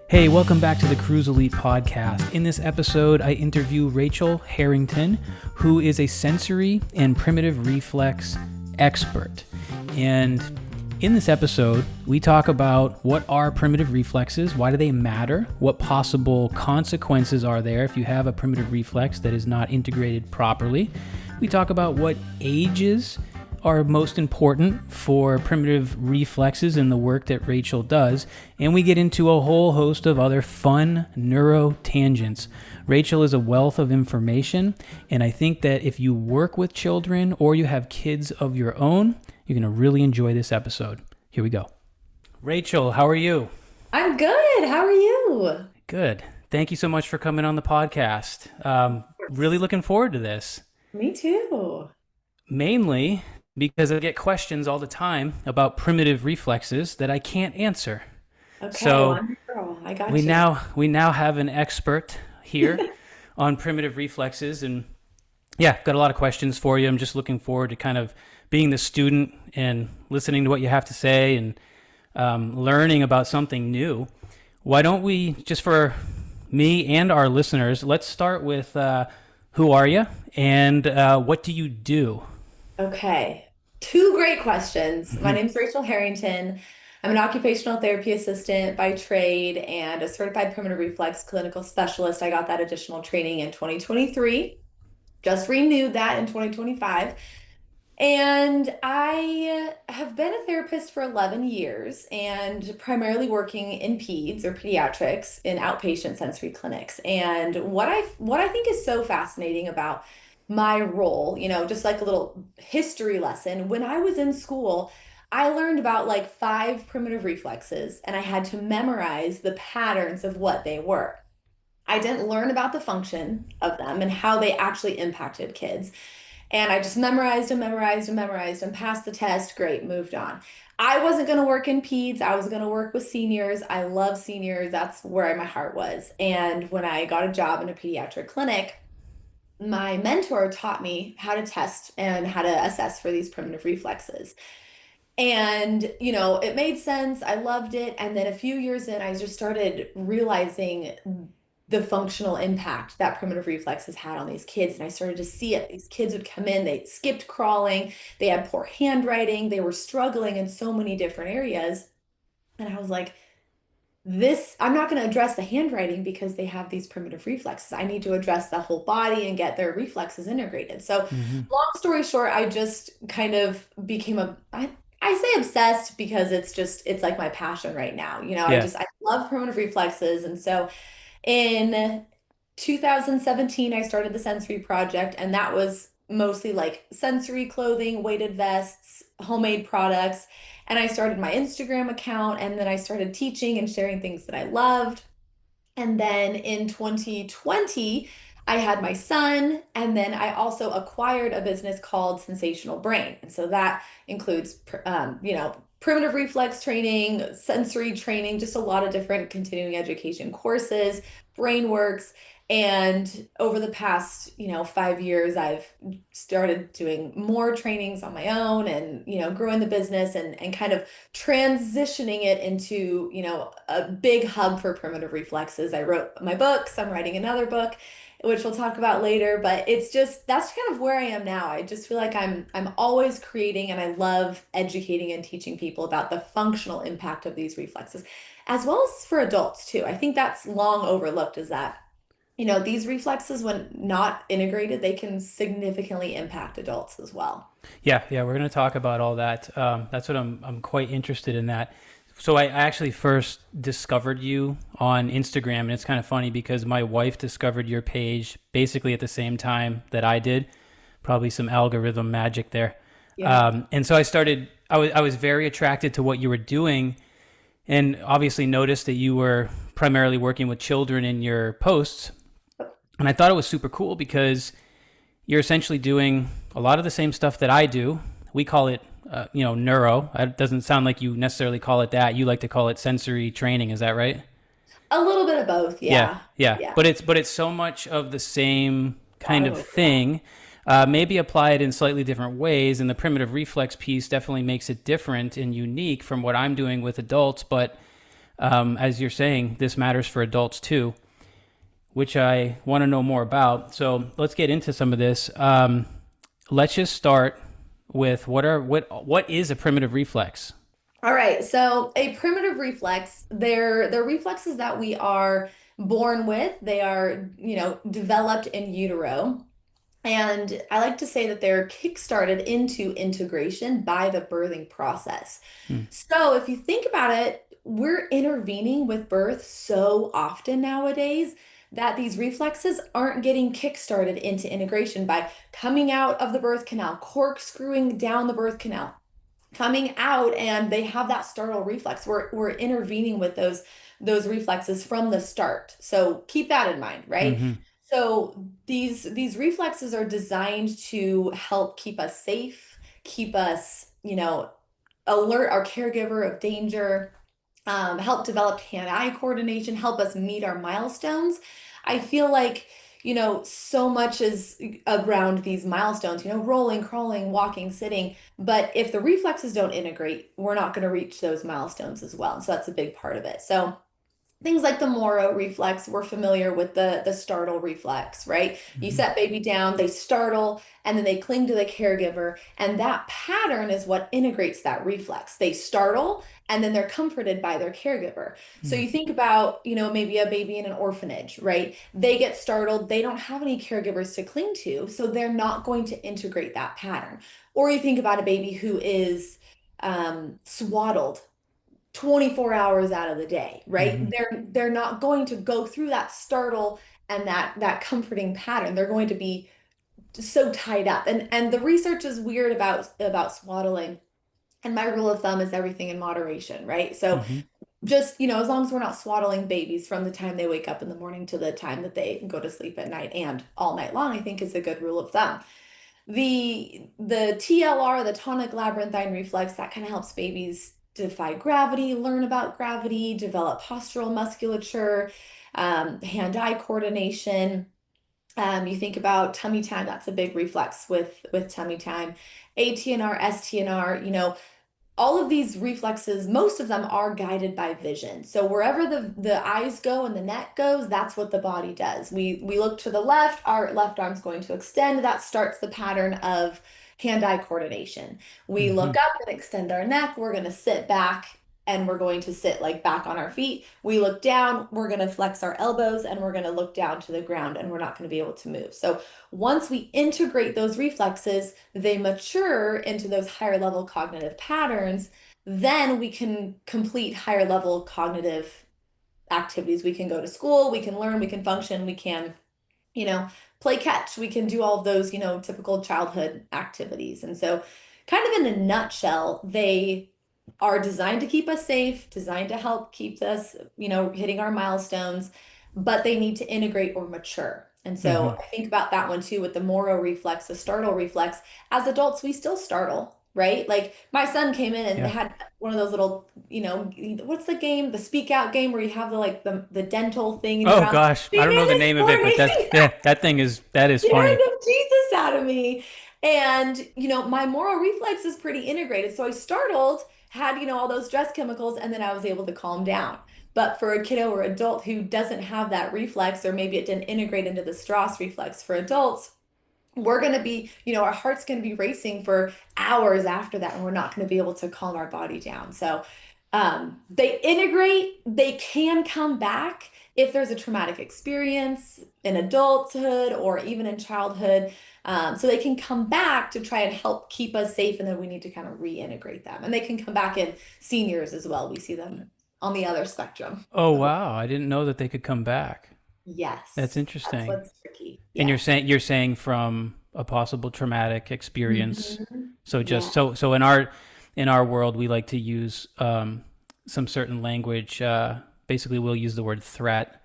Hey, welcome back to the Cruise Elite podcast. In this episode, I interview Rachel Harrington, who is a sensory and primitive reflex expert. And in this episode, we talk about what are primitive reflexes, why do they matter, what possible consequences are there if you have a primitive reflex that is not integrated properly. We talk about what ages are most important for primitive reflexes in the work that Rachel does, and we get into a whole host of other fun neuro tangents. Rachel is a wealth of information, and I think that if you work with children or you have kids of your own, you're going to really enjoy this episode. Here we go. Rachel, how are you? I'm good. How are you? Good. Thank you so much for coming on the podcast. Really looking forward to this. Me too. Mainly because I get questions all the time about primitive reflexes that I can't answer. Okay, so wonderful. I got we you. we now have an expert here on primitive reflexes, and yeah, got a lot of questions for you. I'm just looking forward to kind of being the student and listening to what you have to say and learning about something new. Why don't we, just for me and our listeners, let's start with who are you and what do you do? Okay. Two great questions. My name's Rachel Harrington. I'm an occupational therapy assistant by trade and a certified primitive reflex clinical specialist. I got that additional training in 2023. Just renewed that in 2025. And I have been a therapist for 11 years and primarily working in peds or pediatrics in outpatient sensory clinics. And what I think is so fascinating about my role, just like a little history lesson, when I was in school, I learned about like 5 primitive reflexes and I had to memorize the patterns of what they were. I didn't learn about the function of them and how they actually impacted kids. And I just memorized and passed the test. Great, moved on. I wasn't going to work in peds. I was going to work with seniors. I love seniors. That's where my heart was. And when I got a job in a pediatric clinic, my mentor taught me how to test and how to assess for these primitive reflexes. And, it made sense. I loved it. And then a few years in, I just started realizing the functional impact that primitive reflexes had on these kids. And I started to see it. These kids would come in, they skipped crawling, they had poor handwriting, they were struggling in so many different areas. And I was like, I'm not going to address the handwriting because they have these primitive reflexes. I need to address the whole body and get their reflexes integrated. So long story short, I just kind of became I say obsessed because it's like my passion right now. I love primitive reflexes. And so in 2017, I started the Sensory Project, and that was mostly like sensory clothing, weighted vests, homemade products. And I started my Instagram account, and then I started teaching and sharing things that I loved. And then in 2020, I had my son, and then I also acquired a business called Sensational Brain. And so that includes, primitive reflex training, sensory training, just a lot of different continuing education courses, BrainWorks. And over the past, 5 years, I've started doing more trainings on my own and, growing the business and kind of transitioning it into, a big hub for primitive reflexes. I wrote my books. I'm writing another book, which we'll talk about later, but that's kind of where I am now. I just feel like I'm always creating, and I love educating and teaching people about the functional impact of these reflexes, as well as for adults too. I think that's long overlooked, is that these reflexes, when not integrated, they can significantly impact adults as well. Yeah, we're going to talk about all that. That's what I'm quite interested in that. So I actually first discovered you on Instagram, and it's kind of funny because my wife discovered your page basically at the same time that I did. Probably some algorithm magic there. Yeah. And so I was very attracted to what you were doing, and obviously noticed that you were primarily working with children in your posts. And I thought it was super cool because you're essentially doing a lot of the same stuff that I do. We call it, neuro. It doesn't sound like you necessarily call it that. You like to call it sensory training. Is that right? A little bit of both. Yeah. Yeah. But it's so much of the same kind of Totally. thing. Maybe applied in slightly different ways. And the primitive reflex piece definitely makes it different and unique from what I'm doing with adults. But as you're saying, this matters for adults too, which I want to know more about. So let's get into some of this. Let's just start with what is a primitive reflex? All right, so a primitive reflex, they're reflexes that we are born with. They are, developed in utero. And I like to say that they're kickstarted into integration by the birthing process. Hmm. So if you think about it, we're intervening with birth so often nowadays that these reflexes aren't getting kickstarted into integration by coming out of the birth canal, corkscrewing down the birth canal, coming out, and they have that startle reflex. We're intervening with those reflexes from the start. So keep that in mind, right? Mm-hmm. So these reflexes are designed to help keep us safe, keep us, alert our caregiver of danger, help develop hand-eye coordination, help us meet our milestones. I feel like, so much is around these milestones, rolling, crawling, walking, sitting. But if the reflexes don't integrate, we're not going to reach those milestones as well. So that's a big part of it. So things like the Moro reflex, we're familiar with the startle reflex, right? You Mm-hmm. set baby down, they startle, and then they cling to the caregiver. And that pattern is what integrates that reflex. They startle, and then they're comforted by their caregiver. So you think about, maybe a baby in an orphanage, right? They get startled, they don't have any caregivers to cling to, so they're not going to integrate that pattern. Or you think about a baby who is swaddled 24 hours out of the day, right? Mm-hmm. They're not going to go through that startle and that comforting pattern. They're going to be so tied up. And the research is weird about swaddling. And my rule of thumb is everything in moderation, right? So Mm-hmm. just, as long as we're not swaddling babies from the time they wake up in the morning to the time that they go to sleep at night and all night long, I think is a good rule of thumb. The TLR, the tonic labyrinthine reflex, that kind of helps babies defy gravity, learn about gravity, develop postural musculature, hand-eye coordination. You think about tummy time, that's a big reflex with tummy time. ATNR, STNR, all of these reflexes, most of them are guided by vision. So wherever the eyes go and the neck goes, that's what the body does. We look to the left, our left arm's going to extend. That starts the pattern of hand-eye coordination. We Mm-hmm. look up and extend our neck. We're going to sit back and we're going to sit like back on our feet. We look down, we're going to flex our elbows and we're going to look down to the ground and we're not going to be able to move. So once we integrate those reflexes, they mature into those higher level cognitive patterns, then we can complete higher level cognitive activities. We can go to school, we can learn, we can function, we can, you know, play catch. We can do all of those, typical childhood activities. And so, kind of in a nutshell, they are designed to keep us safe, designed to help keep us, hitting our milestones, but they need to integrate or mature. And Mm-hmm. so I think about that one too with the Moro reflex, the startle reflex. As adults, we still startle, right? Like my son came in and Yeah. had one of those little, what's the game, the speak out game where you have the dental thing and you Oh got gosh, I don't know the this name of it, but morning. that is Scared funny. the Jesus out of me. And, my moral reflex is pretty integrated. So I startled, had, all those stress chemicals, and then I was able to calm down. But for a kiddo or adult who doesn't have that reflex, or maybe it didn't integrate into the Strauss reflex for adults, we're going to be, our heart's going to be racing for hours after that, and we're not going to be able to calm our body down. So they integrate, they can come back if there's a traumatic experience in adulthood or even in childhood. So they can come back to try and help keep us safe, and then we need to kind of reintegrate them. And they can come back in seniors as well. We see them on the other spectrum. Oh of- wow, I didn't know that they could come back. That's Yes, that's interesting. what's tricky. And Yes. you're saying from a possible traumatic experience. Mhm. So just Yeah. so in our world we like to use some certain language. Basically, we'll use the word threat.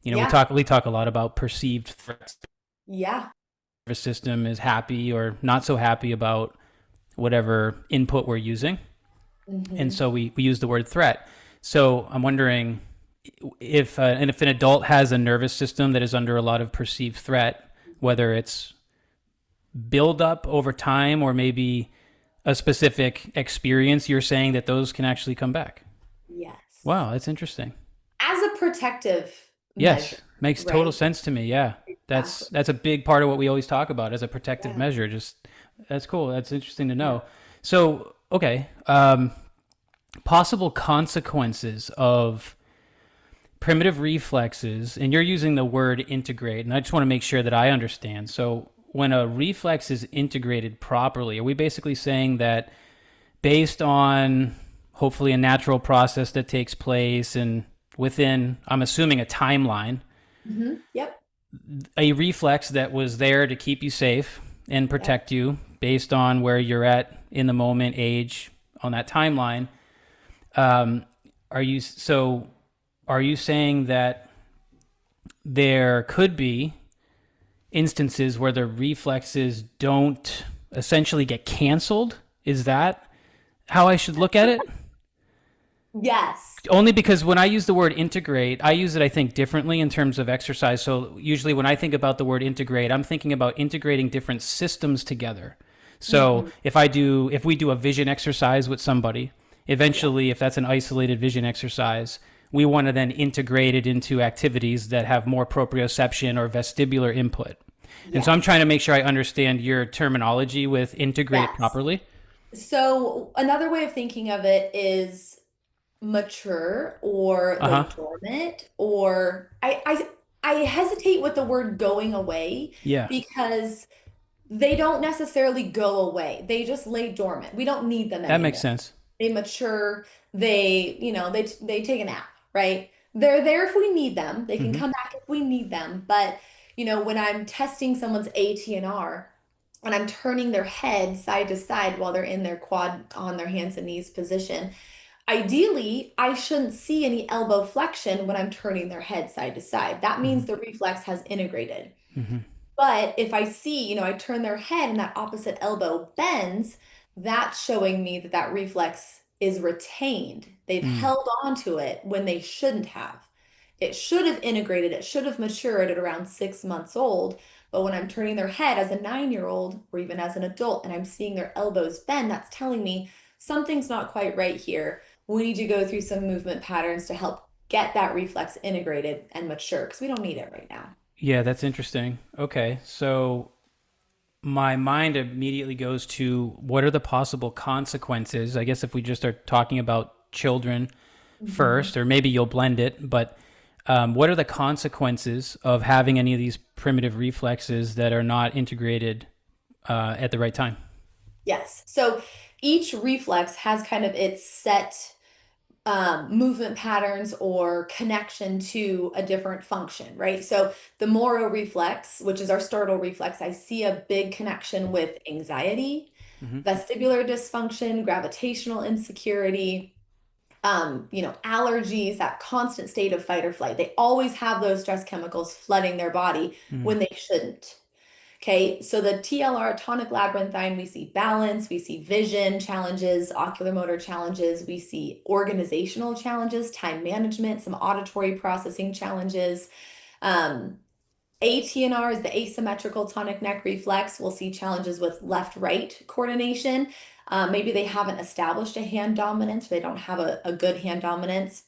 We Yeah. talk a lot about perceived threats. Yeah. The nervous system is happy or not so happy about whatever input we're using, and Hmm. so we use the word threat. So I'm wondering if an adult has a nervous system that is under a lot of perceived threat, whether it's build up over time or maybe a specific experience, you're saying that those can actually come back. Yes. Wow, that's interesting. as a protective measure, Yes, makes total right? sense to me. Yeah. Exactly. That's a big part of what we always talk about as a protective Yeah. measure. Just that's cool. That's interesting to Yeah. know. So, okay, possible consequences of primitive reflexes, and you're using the word integrate, and I just want to make sure that I understand. So, when a reflex is integrated properly, are we basically saying that based on hopefully a natural process that takes place and within, I'm assuming, a timeline, Yep. a reflex that was there to keep you safe and Yep. protect you based on where you're at in the moment, age, on that timeline. Um, are you so? Are you saying that there could be instances where the reflexes don't essentially get canceled? Is that how I should look at it? Yes. Only because when I use the word integrate, I use it, I think, differently in terms of exercise. So usually when I think about the word integrate, I'm thinking about integrating different systems together. So Hmm. if we do a vision exercise with somebody, Yeah. eventually, if that's an isolated vision exercise, we want to then integrate it into activities that have more proprioception or vestibular input. And so I'm trying Yes. to make sure I understand your terminology with integrate Yes. properly. So another way of thinking of it is mature or Uh lay huh. dormant, or I hesitate with the word going away Yeah, because they don't necessarily go away. They just lay dormant. We don't need them that makes anymore. sense. They mature, they take a nap, right? They're there if we need them. They can Mm-hmm. come back if we need them. But, when I'm testing someone's ATNR and I'm turning their head side to side while they're in their quad on their hands and knees position, ideally, I shouldn't see any elbow flexion when I'm turning their head side to side. That Mm-hmm. means the reflex has integrated. Mm-hmm. But if I see, I turn their head and that opposite elbow bends, that's showing me that that reflex is retained. They've Mm. held on to it when they shouldn't have. It should have integrated, it should have matured at around 6 months old. But when I'm turning their head as a 9-year old or even as an adult and I'm seeing their elbows bend, that's telling me something's not quite right here. We need to go through some movement patterns to help get that reflex integrated and mature because we don't need it right now. Yeah, that's interesting. Okay, so my mind immediately goes to what are the possible consequences? I guess if we just are talking about children Mhm. first, or maybe you'll blend it, but what are the consequences of having any of these primitive reflexes that are not integrated at the right time? Yes. So each reflex has kind of its set movement patterns or connection to a different function, right? So the Moro reflex, which is our startle reflex, I see a big connection with anxiety, Mm-hmm. vestibular dysfunction, gravitational insecurity, allergies, that constant state of fight or flight. They always have those stress chemicals flooding their body Mm. when they shouldn't. Okay, so the TLR, tonic labyrinthine, we see balance, we see vision challenges, ocular motor challenges, we see organizational challenges, time management, some auditory processing challenges. Um, ATNR is the asymmetrical tonic neck reflex. We'll see challenges with left-right coordination. Maybe they haven't established a hand dominance, they don't have a good hand dominance.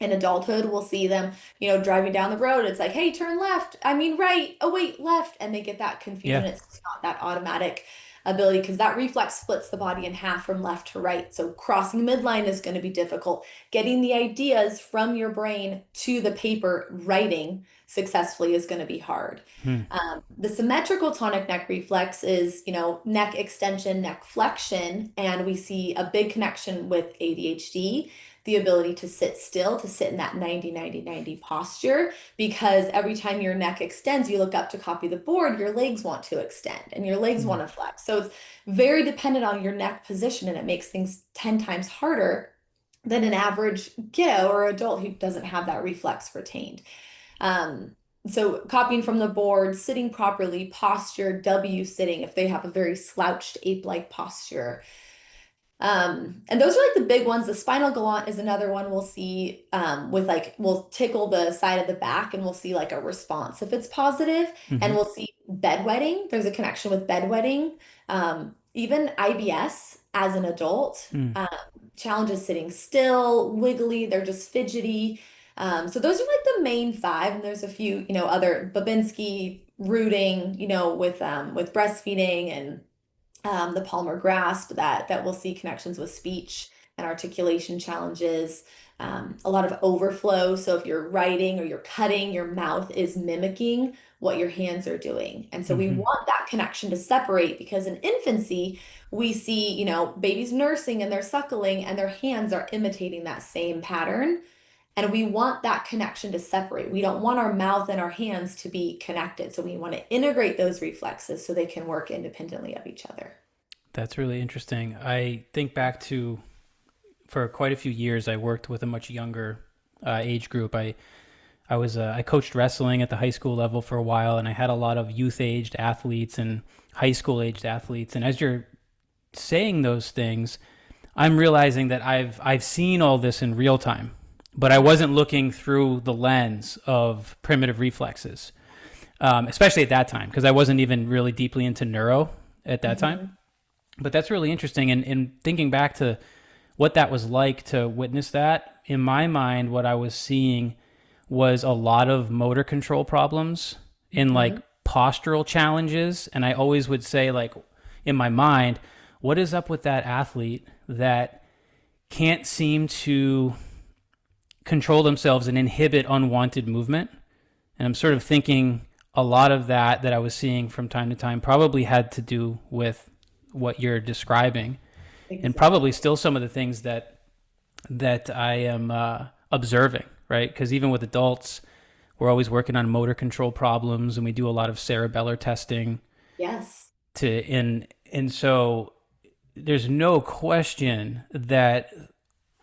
In adulthood, we'll see them, driving down the road. It's like, hey, turn left. I mean, right. Oh, wait, left. And they get that Yeah, confusion. It's not that automatic ability because that reflex splits the body in half from left to right. So crossing midline is going to be difficult. Getting the ideas from your brain to the paper writing successfully is going to be hard. mm. The symmetrical tonic neck reflex is, neck extension, neck flexion, and we see a big connection with ADHD, the ability to sit still, to sit in that 90-90-90 posture, because every time your neck extends, you look up to copy the board, your legs want to extend and your legs Mm. want to flex. So it's very dependent on your neck position, and it makes things 10 times harder than an average kiddo or adult who doesn't have that reflex retained. Um, so copying from the board, sitting properly, posture, W sitting if they have a very slouched ape-like posture. And those are like the big ones. The spinal galant is another one we'll see with like we'll tickle the side of the back and we'll see like a response if it's positive. And Mm-hmm. we'll see bedwetting. There's a connection with bedwetting. Even IBS as an adult. Mm. Challenges sitting still, wiggly, they're just fidgety. So those are like the main five, and there's a few, other Babinski, rooting, with breastfeeding and the palmar grasp that will see connections with speech and articulation challenges. A lot of overflow. So if you're writing or you're cutting, your mouth is mimicking what your hands are doing. And so we Hmm. want that connection to separate because in infancy, we see, babies nursing and they're suckling and their hands are imitating that same pattern. And we want that connection to separate. We don't want our mouth and our hands to be connected. So we want to integrate those reflexes so they can work independently of each other. That's really interesting. I think back to for quite a few years, I worked with a much younger age group. I coached wrestling at the high school level for a while, and I had a lot of youth aged athletes and high school aged athletes. And as you're saying those things, I'm realizing that I've seen all this in real time, but I wasn't looking through the lens of primitive reflexes, especially at that time, because I wasn't even really deeply into neuro at that Mhm. time. But that's really interesting. And thinking back to what that was like to witness that, in my mind, what I was seeing was a lot of motor control problems in like Mhm. postural challenges. And I always would say, like, in my mind, what is up with that athlete that can't seem to control themselves and inhibit unwanted movement? And I'm sort of thinking a lot of that I was seeing from time to time probably had to do with what you're describing, and probably Exactly. still some of the things that I am observing, right? Because even with adults, we're always working on motor control problems, and we do a lot of cerebellar testing Yes. and so there's no question that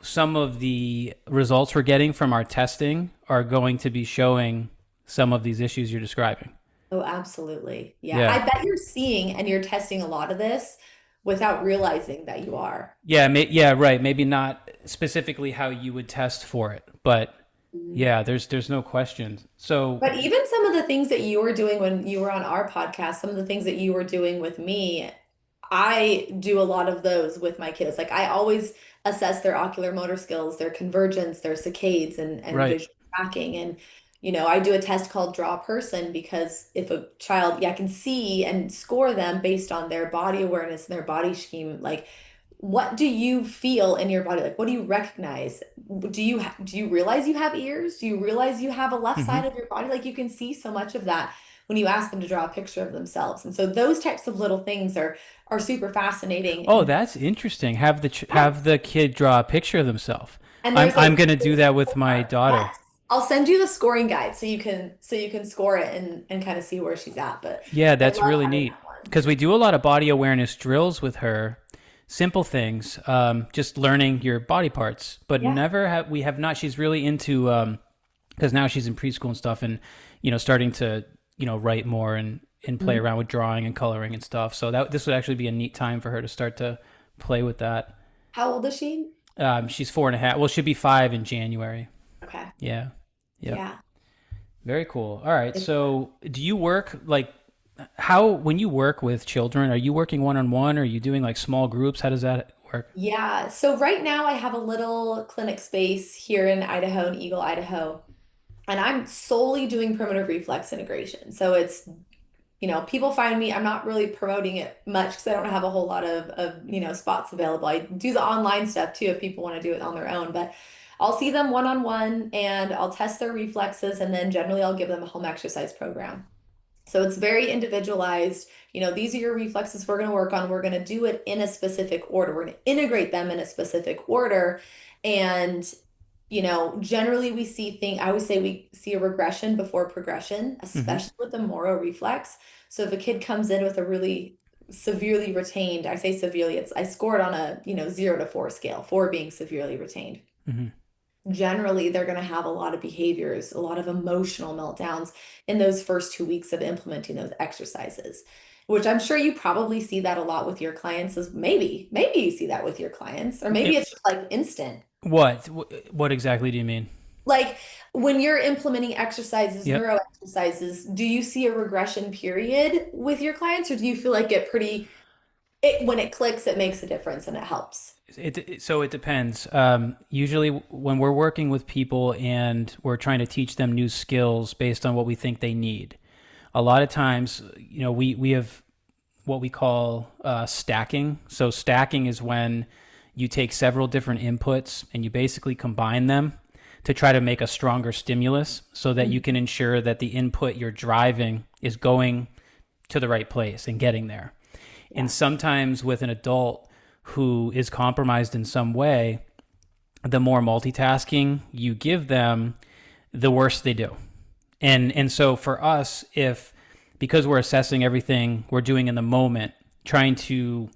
some of the results we're getting from our testing are going to be showing some of these issues you're describing. Oh, absolutely. Yeah. Yeah. I bet you're seeing and you're testing a lot of this without realizing that you are. Yeah, right. Maybe not specifically how you would test for it, but Mhm. yeah, there's no question. So, But even some of the things that you were doing when you were on our podcast, some of the things that you were doing with me, I do a lot of those with my kids. Like I always assess their ocular motor skills, their convergence, their saccades and right. visual tracking. And, I do a test called Draw Person because if a child, yeah, I can see and score them based on their body awareness and their body scheme. Like, what do you feel in your body? Like, what do you recognize? Do you realize you have ears? Do you realize you have a left Hmm. side of your body? Like you can see so much of that when you ask them to draw a picture of themselves. And so those types of little things are super fascinating. Oh, And that's interesting. Have the have yes. the kid draw a picture of themselves. And I'm there's I'm a gonna do that with my daughter. yes. I'll send you the scoring guide so you can score it and kind of see where she's at. But Yeah, I that's love really having neat that one. because we do a lot of body awareness drills with her, simple things, just learning your body parts, but Yeah. never have we have not. She's really into because now she's in preschool and stuff, and starting to write more and play Mhm. around with drawing and coloring and stuff. So that this would actually be a neat time for her to start to play with that. How old is she? She's 4.5. Well, she'll be 5 in January. Okay. Yeah. Yep. Yeah. Very cool. All right. So, do you work like how when you work with children, are you working one on one? Are you doing like small groups? How does that work? Yeah. So right now I have a little clinic space here in Idaho, in Eagle, Idaho, and I'm solely doing primitive reflex integration. So it's, people find me, I'm not really promoting it much because I don't have a whole lot of spots available. I do the online stuff too if people want to do it on their own, but I'll see them one on one and I'll test their reflexes and then generally I'll give them a home exercise program. So it's very individualized. These are your reflexes we're going to work on. We're going to do it in a specific order. We're going to integrate them in a specific order. And, generally we see I always say we see a regression before progression, Hmm. especially with the moro reflex. So if a kid comes in with a really severely retained, I say severely, I scored on a, 0 to 4 scale, 4 being severely retained. Hmm. Generally they're going to have a lot of behaviors, a lot of emotional meltdowns in those first 2 weeks of implementing those exercises, which I'm sure you probably see that a lot with your clients as maybe you see that with your clients, or maybe It, it's just like instant. what? What exactly do you mean? Like when you're implementing exercises, Yep. neuro exercises, do you see a regression period with your clients or do you feel like it pretty when it clicks, it makes a difference and it helps. So it depends. Usually, when we're working with people and we're trying to teach them new skills based on what we think they need, a lot of times, we have what we call stacking. So stacking is when you take several different inputs and you basically combine them to try to make a stronger stimulus so that you can ensure that the input you're driving is going to the right place and getting there. Yeah. And sometimes with an adult who is compromised in some way, the more multitasking you give them, the worse they do. And so for us, if because we're assessing everything we're doing in the moment, trying to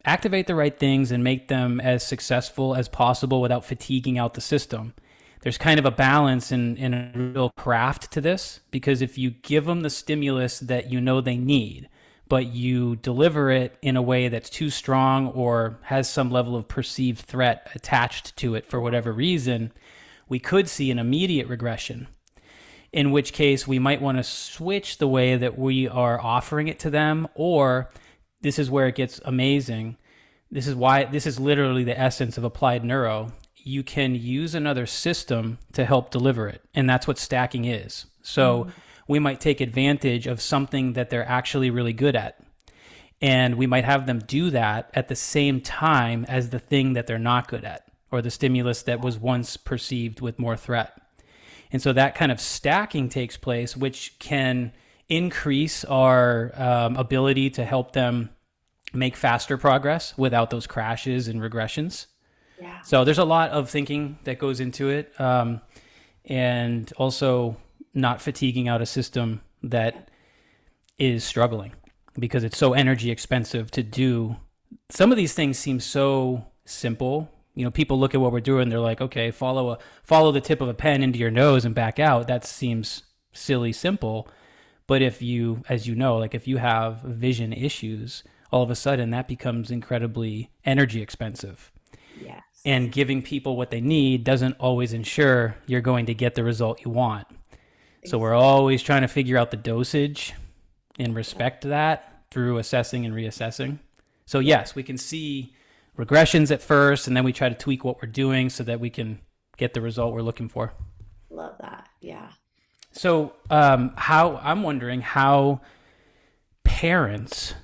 activate the right things and make them as successful as possible without fatiguing out the system, there's kind of a balance and a real craft to this, because if you give them the stimulus that you know they need, but you deliver it in a way that's too strong or has some level of perceived threat attached to it for whatever reason, we could see an immediate regression, in which case we might want to switch the way that we are offering it to them. Or this is where it gets amazing. This is literally the essence of applied neuro. You can use another system to help deliver it. And that's what stacking is. So we might take advantage of something that they're actually really good at. And we might have them do that at the same time as the thing that they're not good at, or the stimulus that was once perceived with more threat. And so that kind of stacking takes place, which can increase our ability to help them make faster progress without those crashes and regressions. Yeah. So there's a lot of thinking that goes into it. And also not fatiguing out a system that is struggling, because it's so energy expensive to do. Some of these things seem so simple. People look at what we're doing, they're like, okay, follow the tip of a pen into your nose and back out. That seems silly simple. But if you, as you know, like if you have vision issues, all of a sudden that becomes incredibly energy expensive. Yes. And giving people what they need doesn't always ensure you're going to get the result you want. So we're always trying to figure out the dosage and respect that through assessing and reassessing. So yes, we can see regressions at first, and then we try to tweak what we're doing so that we can get the result we're looking for. Love that. Yeah. So I'm wondering how parents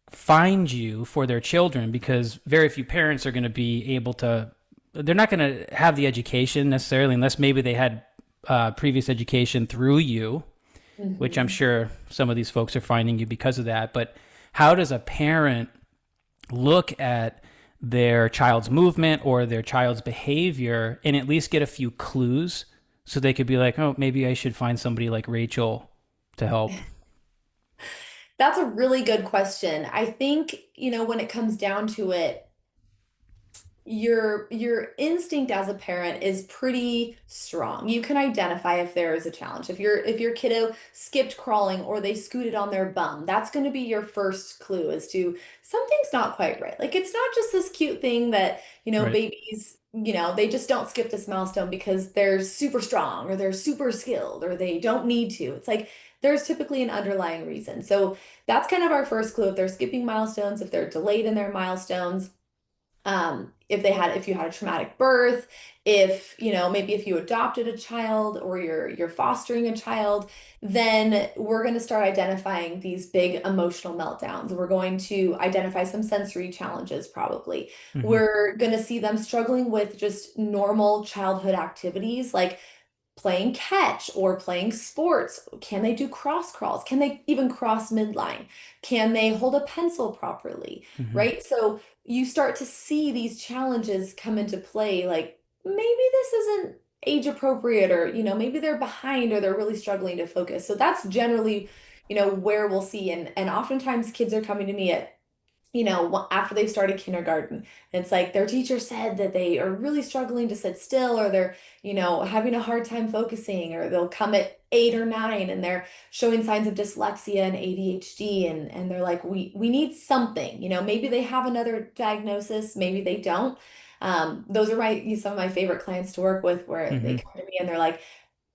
find you for their children, because very few parents are going to be able to, they're not going to have the education necessarily, unless maybe they had previous education through you, which I'm sure some of these folks are finding you because of that. But how does a parent look at their child's movement or their child's behavior and at least get a few clues so they could be like, oh, maybe I should find somebody like Rachel to help? That's a really good question. I think, when it comes down to it, your instinct as a parent is pretty strong. You can identify if there is a challenge. If your kiddo skipped crawling or they scooted on their bum, that's going to be your first clue as to something's not quite right. Like it's not just this cute thing that, Right. babies, they just don't skip this milestone because they're super strong or they're super skilled or they don't need to. It's like there's typically an underlying reason. So that's kind of our first clue. If they're skipping milestones, if they're delayed in their milestones, if you had a traumatic birth, if maybe if you adopted a child or you're fostering a child, then we're going to start identifying these big emotional meltdowns. We're going to identify some sensory challenges probably. Mm-hmm. We're going to see them struggling with just normal childhood activities like playing catch or playing sports. Can they do cross crawls? Can they even cross midline? Can they hold a pencil properly? Mm-hmm. Right? So you start to see these challenges come into play, like maybe this isn't age appropriate, or maybe they're behind or they're really struggling to focus. So that's generally, where we'll see. And oftentimes kids are coming to me at after they've started kindergarten. It's like their teacher said that they are really struggling to sit still, or they're, having a hard time focusing, or they'll come at 8 or 9 and they're showing signs of dyslexia and ADHD, and they're like, we need something, maybe they have another diagnosis, maybe they don't. Those are some of my favorite clients to work with, where they Mm-hmm. come to me and they're like,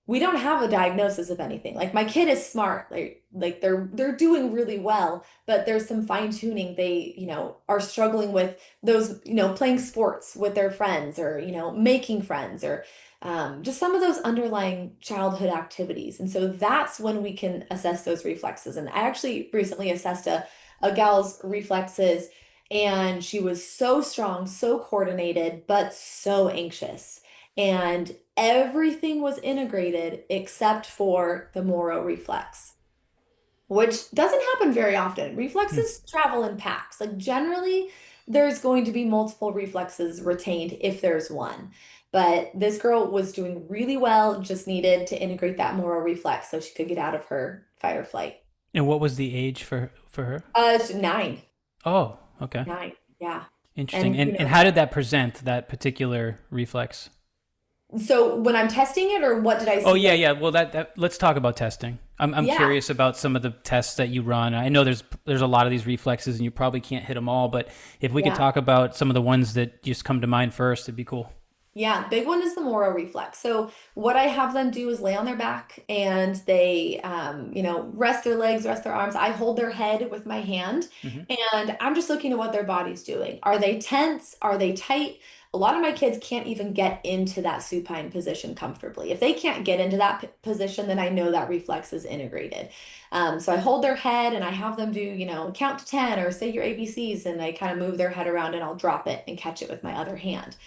we don't have a diagnosis of anything. Like my kid is smart, like they're doing really well, but there's some fine tuning. They, are struggling with those, playing sports with their friends or, making friends or just some of those underlying childhood activities. And so that's when we can assess those reflexes. And I actually recently assessed a gal's reflexes, and she was so strong, so coordinated, but so anxious. And everything was integrated except for the Moro reflex, which doesn't happen very often. Hmm. Reflexes travel in packs. Like generally, there's going to be multiple reflexes retained if there's one. But this girl was doing really well, just needed to integrate that Moro reflex so she could get out of her fight or flight. And what was the age for her? She's 9. Oh, okay. 9, yeah. Interesting. And And how did that present, that particular reflex? so when I'm testing it, or what did I Oh see yeah, them? yeah. Well, that let's talk about testing. I'm Yeah, curious about some of the tests that you run. I know there's a lot of these reflexes, and you probably can't hit them all. But if we could yeah. talk about some of the ones that just come to mind first, it'd be cool. Yeah, big one is the Moro reflex. So what I have them do is lay on their back and they, rest their legs, rest their arms. I hold their head with my hand Hmm. and I'm just looking at what their body's doing. Are they tense? Are they tight? A lot of my kids can't even get into that supine position comfortably. If they can't get into that position, then I know that reflex is integrated. So I hold their head and I have them do, count to 10 or say your ABCs, and I kind of move their head around and I'll drop it and catch it with my other hand.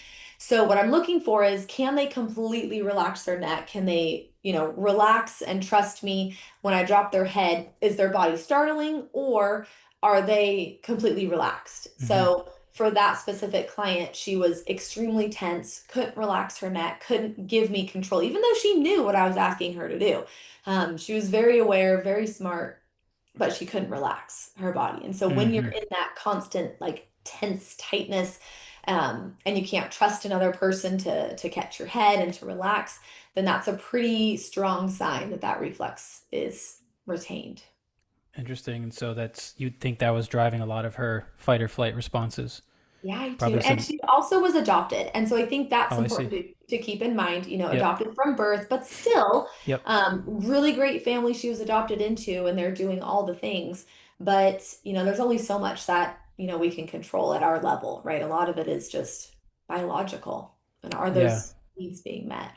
So what I'm looking for is, can they completely relax their neck? Can they, relax and trust me when I drop their head? Is their body startling or are they completely relaxed? Hmm. So for that specific client, she was extremely tense, couldn't relax her neck, couldn't give me control, even though she knew what I was asking her to do. She was very aware, very smart, but she couldn't relax her body. And so when you're Hmm. in that constant, like tense tightness, and you can't trust another person to catch your head and to relax, then that's a pretty strong sign that that reflex is retained. Interesting. And so that's you'd think that was driving a lot of her fight or flight responses. Yeah, I do. Probably And some. she also was adopted. And so I think that's Oh, I see. important to keep in mind, Yep. adopted from birth, but still, Yep. really great family she was adopted into, and they're doing all the things. But, there's only so much that, we can control at our level, right? A lot of it is just biological. And are Yeah. those needs being met?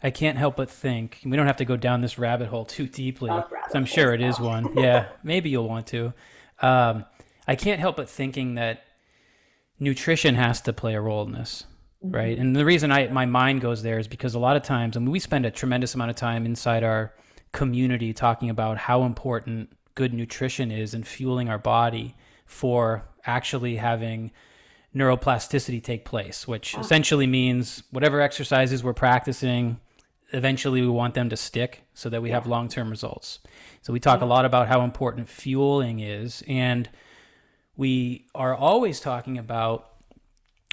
I can't help but think we don't have to go down this rabbit hole too deeply Love because rabbit I'm holes sure it is one. though. Yeah, maybe you'll want to. Um, I can't help but thinking that nutrition has to play a role in this, right? Mhm. And the reason my mind goes there is because a lot of times, I mean, we spend a tremendous amount of time inside our community talking about how important good nutrition is in fueling our body for actually having neuroplasticity take place, which Yeah. essentially means whatever exercises we're practicing, eventually we want them to stick so that we have Yeah. long-term results. So we talk a Yeah. lot about how important fueling is, and we are always talking about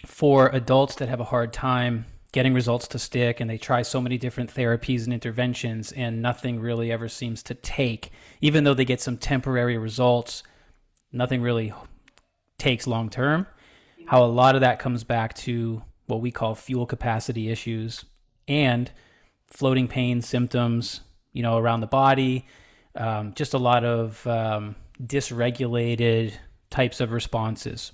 for adults that have a hard time getting results to stick and they try so many different therapies and interventions and nothing really ever seems to take, even though they get some temporary results, nothing really takes long term. How a lot of that comes back to what we call fuel capacity issues and floating pain symptoms, around the body, just a lot of dysregulated types of responses.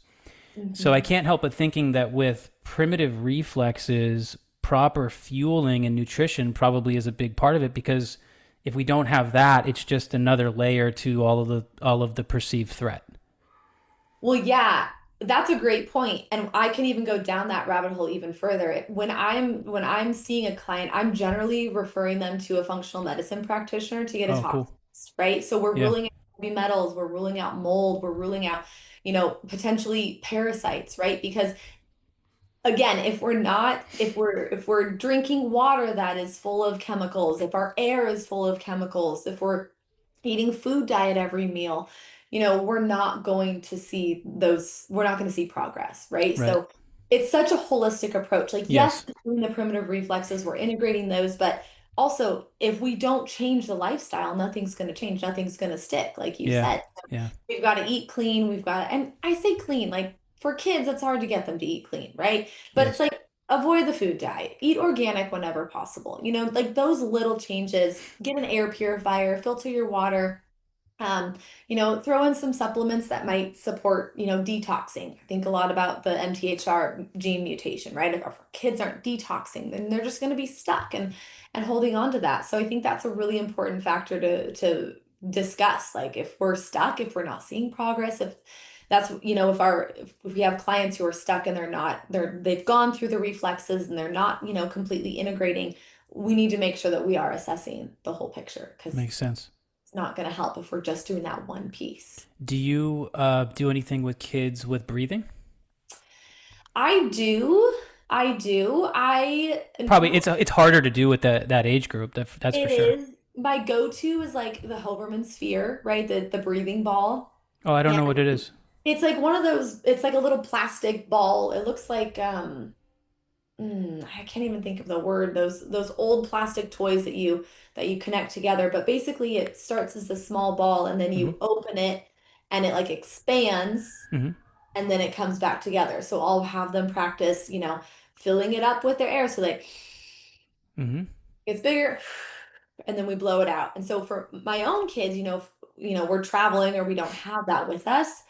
So I Mhm. can't help but thinking that with primitive reflexes, proper fueling and nutrition probably is a big part of it because if we don't have that, it's just another layer to all of the perceived threat. Well, yeah, that's a great point. And I can even go down that rabbit hole even further. When I'm seeing a client, I'm generally referring them to a functional medicine practitioner to get a Oh, tox cool. test, right? So we're Yeah. ruling out heavy metals, we're ruling out mold, we're ruling out, potentially parasites, right? Because again, if we're drinking water that is full of chemicals, if our air is full of chemicals, if we're eating food diet every meal, we're not going to see progress, right? Right. So it's such a holistic approach. Like, yes, Yes. doing the primitive reflexes, we're integrating those, but also if we don't change the lifestyle, nothing's going to change, nothing's going to stick, like you Yeah. said. Yeah. We've got to eat clean. And I say clean, like for kids, it's hard to get them to eat clean, right? But it's Yes. like avoid the food dye, eat organic whenever possible. Like those little changes, get an air purifier, filter your water. Um, throw in some supplements that might support, detoxing. I think a lot about the MTHR gene mutation, right? If our kids aren't detoxing, then they're just going to be stuck and holding on to that. So I think that's a really important factor to discuss. Like if we're stuck, if we're not seeing progress, if that's, if we have clients who are stuck and they've gone through the reflexes and they're not, completely integrating, we need to make sure that we are assessing the whole picture because Makes sense. it's not going to help if we're just doing that one piece. Do you do anything with kids with breathing? I do. I do. Probably it's harder to do with that age group. That's for It sure. is. My go-to is like the Hoberman sphere, right? The breathing ball. Oh, I don't And know what it is. it's like one of those, it's like a little plastic ball. It looks like I can't even think of the word, those old plastic toys that you connect together, but basically it starts as a small ball and then Hmm. you open it and it like expands Hmm. and then it comes back together. So I'll have them practice, filling it up with their air so that Hmm. it's bigger and then we blow it out. And so for my own kids, if, we're traveling or we don't have that with us,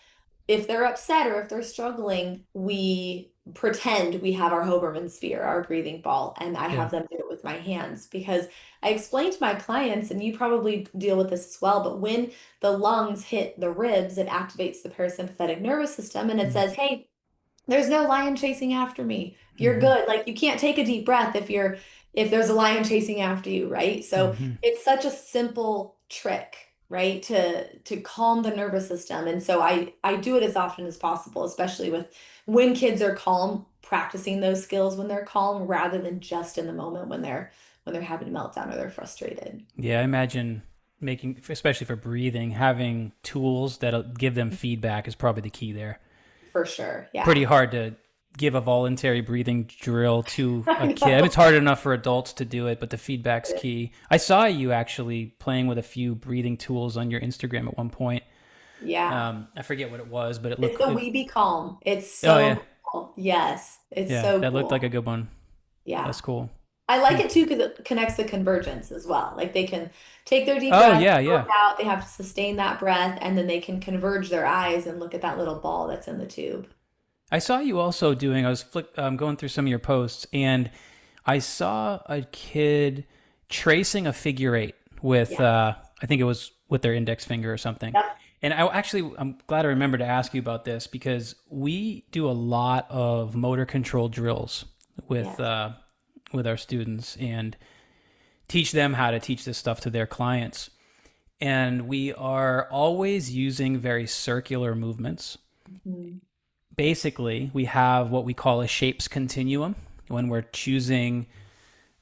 if they're upset or if they're struggling, we pretend we have our Hoberman sphere, our breathing ball, and I Yeah. have them do it with my hands because I explain to my clients, and you probably deal with this as well, but when the lungs hit the ribs, it activates the parasympathetic nervous system and it says, hey, there's no lion chasing after me. You're Mm-hmm. good. Like you can't take a deep breath if there's a lion chasing after you, right? So Mm-hmm. it's such a simple trick, right? To calm the nervous system. And so I do it as often as possible, especially with when kids are calm, practicing those skills when they're calm rather than just in the moment when they're having a meltdown or they're frustrated. Yeah, I imagine making, especially for breathing, having tools that'll give them feedback is probably the key there. For sure. Pretty Yeah. hard to give a voluntary breathing drill to a I kid. I mean, know. it's hard enough for adults to do it, but the feedback's key. I saw you actually playing with a few breathing tools on your Instagram at one point. Yeah. I forget what it was, but it It's looked. the We Be Calm. It's Oh yeah, so cool. Yes, it's yeah, so that looked like a cool. good one. Yeah. That's cool. I like Hmm. it too because it connects the convergence as well. Like they can take their deep Oh breath, yeah, blow it yeah. out, they have to sustain that breath, and then they can converge their eyes and look at that little ball that's in the tube. I saw you also doing. I was going through some of your posts, and I saw a kid tracing a figure eight with, Yeah. I think it was with their index finger or something. Yep. And I'm glad I remembered to ask you about this because we do a lot of motor control drills Yes. with our students and teach them how to teach this stuff to their clients. And we are always using very circular movements. Mhm. Basically, we have what we call a shapes continuum when we're choosing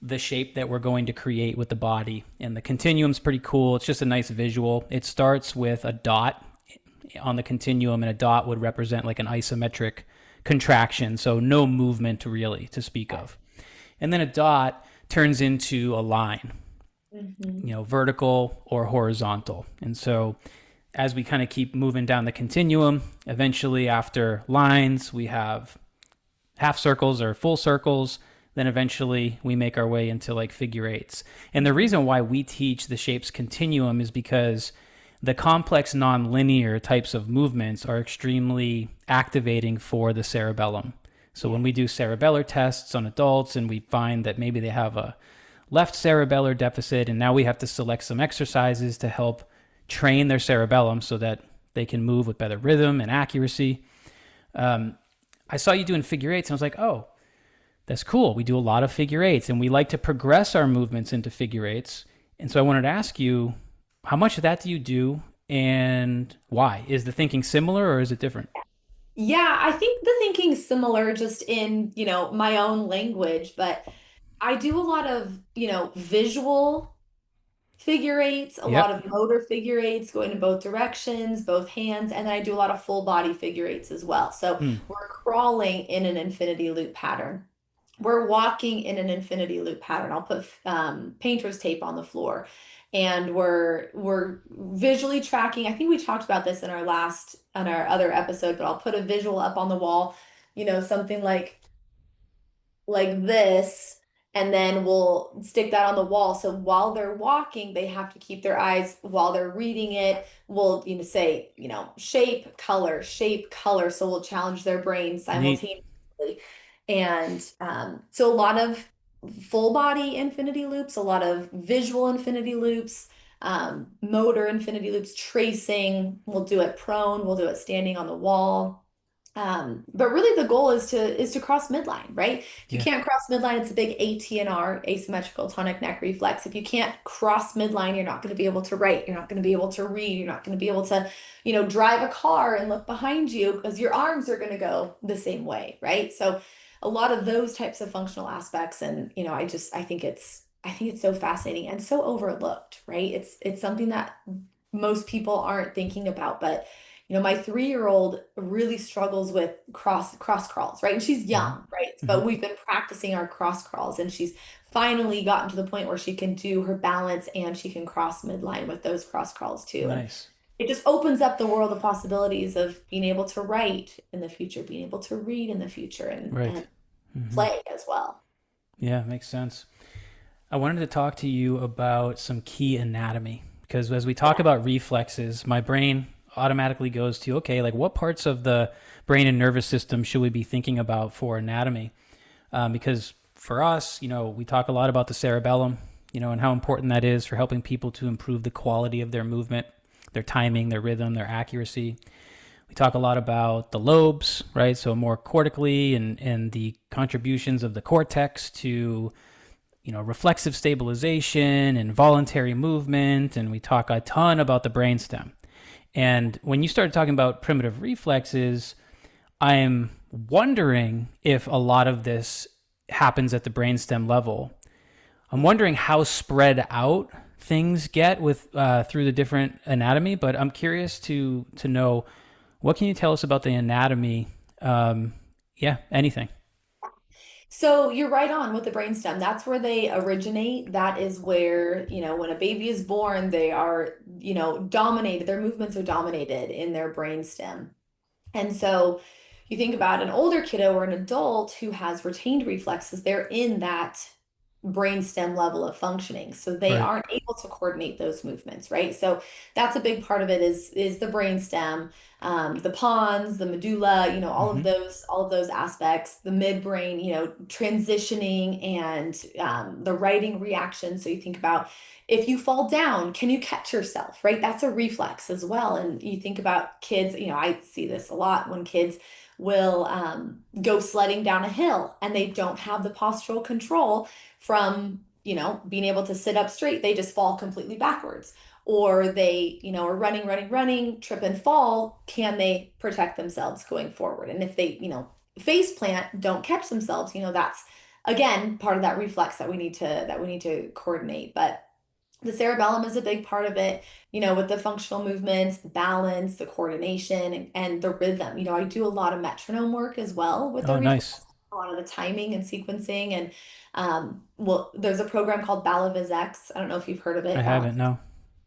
the shape that we're going to create with the body. And the continuum's pretty cool. It's just a nice visual. It starts with a dot on the continuum, and a dot would represent like an isometric contraction, so no movement really to speak of. And then a dot turns into a line, Mhm. vertical or horizontal. And so as we kind of keep moving down the continuum, eventually after lines, we have half circles or full circles. Then eventually we make our way into like figure eights. And the reason why we teach the shapes continuum is because the complex nonlinear types of movements are extremely activating for the cerebellum. So Yeah. when we do cerebellar tests on adults and we find that maybe they have a left cerebellar deficit, and now we have to select some exercises to help train their cerebellum so that they can move with better rhythm and accuracy. I saw you doing figure eights, and I was like, oh, that's cool. We do a lot of figure eights, and we like to progress our movements into figure eights. And so I wanted to ask you, how much of that do you do, and why? Is the thinking similar, or is it different? Yeah, I think the thinking's similar just in, my own language, but I do a lot of, visual figure eights, a lot Yep. of motor figure eights going in both directions, both hands, and then I do a lot of full body figure eights as well. So Hmm. we're crawling in an infinity loop pattern. We're walking in an infinity loop pattern. I'll put painter's tape on the floor, and we're visually tracking. I think we talked about this in our other episode, but I'll put a visual up on the wall. Something like like this, and then we'll stick that on the wall. So while they're walking, they have to keep their eyes while they're reading it. We'll, say, shape, color, shape, color. So we'll challenge their brain Neat. simultaneously. And so a lot of full body infinity loops, a lot of visual infinity loops, motor infinity loops, tracing. We'll do it prone, we'll do it standing on the wall. But really the goal is to cross midline, right? If you Yeah. can't cross midline, it's a big ATNR, asymmetrical tonic neck reflex. If you can't cross midline, you're not going to be able to write, you're not going to be able to read, you're not going to be able to, drive a car and look behind you because your arms are going to go the same way, right? So a lot of those types of functional aspects, and I think it's so fascinating and so overlooked, right? It's something that most people aren't thinking about, but my 3-year-old really struggles with cross crawls, right? And she's Hmm. young, right? Hmm. But we've been practicing our cross crawls, and she's finally gotten to the point where she can do her balance and she can cross midline with those cross crawls too. And Nice. it just opens up the world of possibilities of being able to write in the future, being able to read in the future, and Right. and Hmm. play as well. Yeah, makes sense. I wanted to talk to you about some key anatomy because as we talk about reflexes, my brain automatically goes to, okay, like what parts of the brain and nervous system should we be thinking about for anatomy? Because for us, we talk a lot about the cerebellum, and how important that is for helping people to improve the quality of their movement, their timing, their rhythm, their accuracy. We talk a lot about the lobes, right? So more cortically and the contributions of the cortex to reflexive stabilization and voluntary movement, and we talk a ton about the brainstem. And when you started talking about primitive reflexes, I'm wondering if a lot of this happens at the brainstem level. I'm wondering how spread out things get with through the different anatomy, but I'm curious to know what can you tell us about the anatomy? Yeah, anything. So you're right on with the brainstem. That's where they originate. That is where, when a baby is born, they are, dominated. Their movements are dominated in their brainstem. And so you think about an older kiddo or an adult who has retained reflexes, they're in that brainstem level of functioning. So they Right. aren't able to coordinate those movements, right? So that's a big part of it is the brainstem, the pons, the medulla, Mm-hmm. all of those aspects, the midbrain, transitioning and the writing reaction. So you think about if you fall down, can you catch yourself, right? That's a reflex as well. And you think about kids, I see this a lot when kids will go sledding down a hill and they don't have the postural control from, being able to sit up straight. They just fall completely backwards. Or they, are running, running, running, trip and fall. Can they protect themselves going forward? And if they, face plant, don't catch themselves, that's again part of that reflex that we need to coordinate. But the cerebellum is a big part of it, with the functional movements, the balance, the coordination, and the rhythm. I do a lot of metronome work as well with the Oh, nice. reflex, a lot of the timing and sequencing. And well, there's a program called Balaviz X. I don't know if you've heard of I it, balance haven't. No.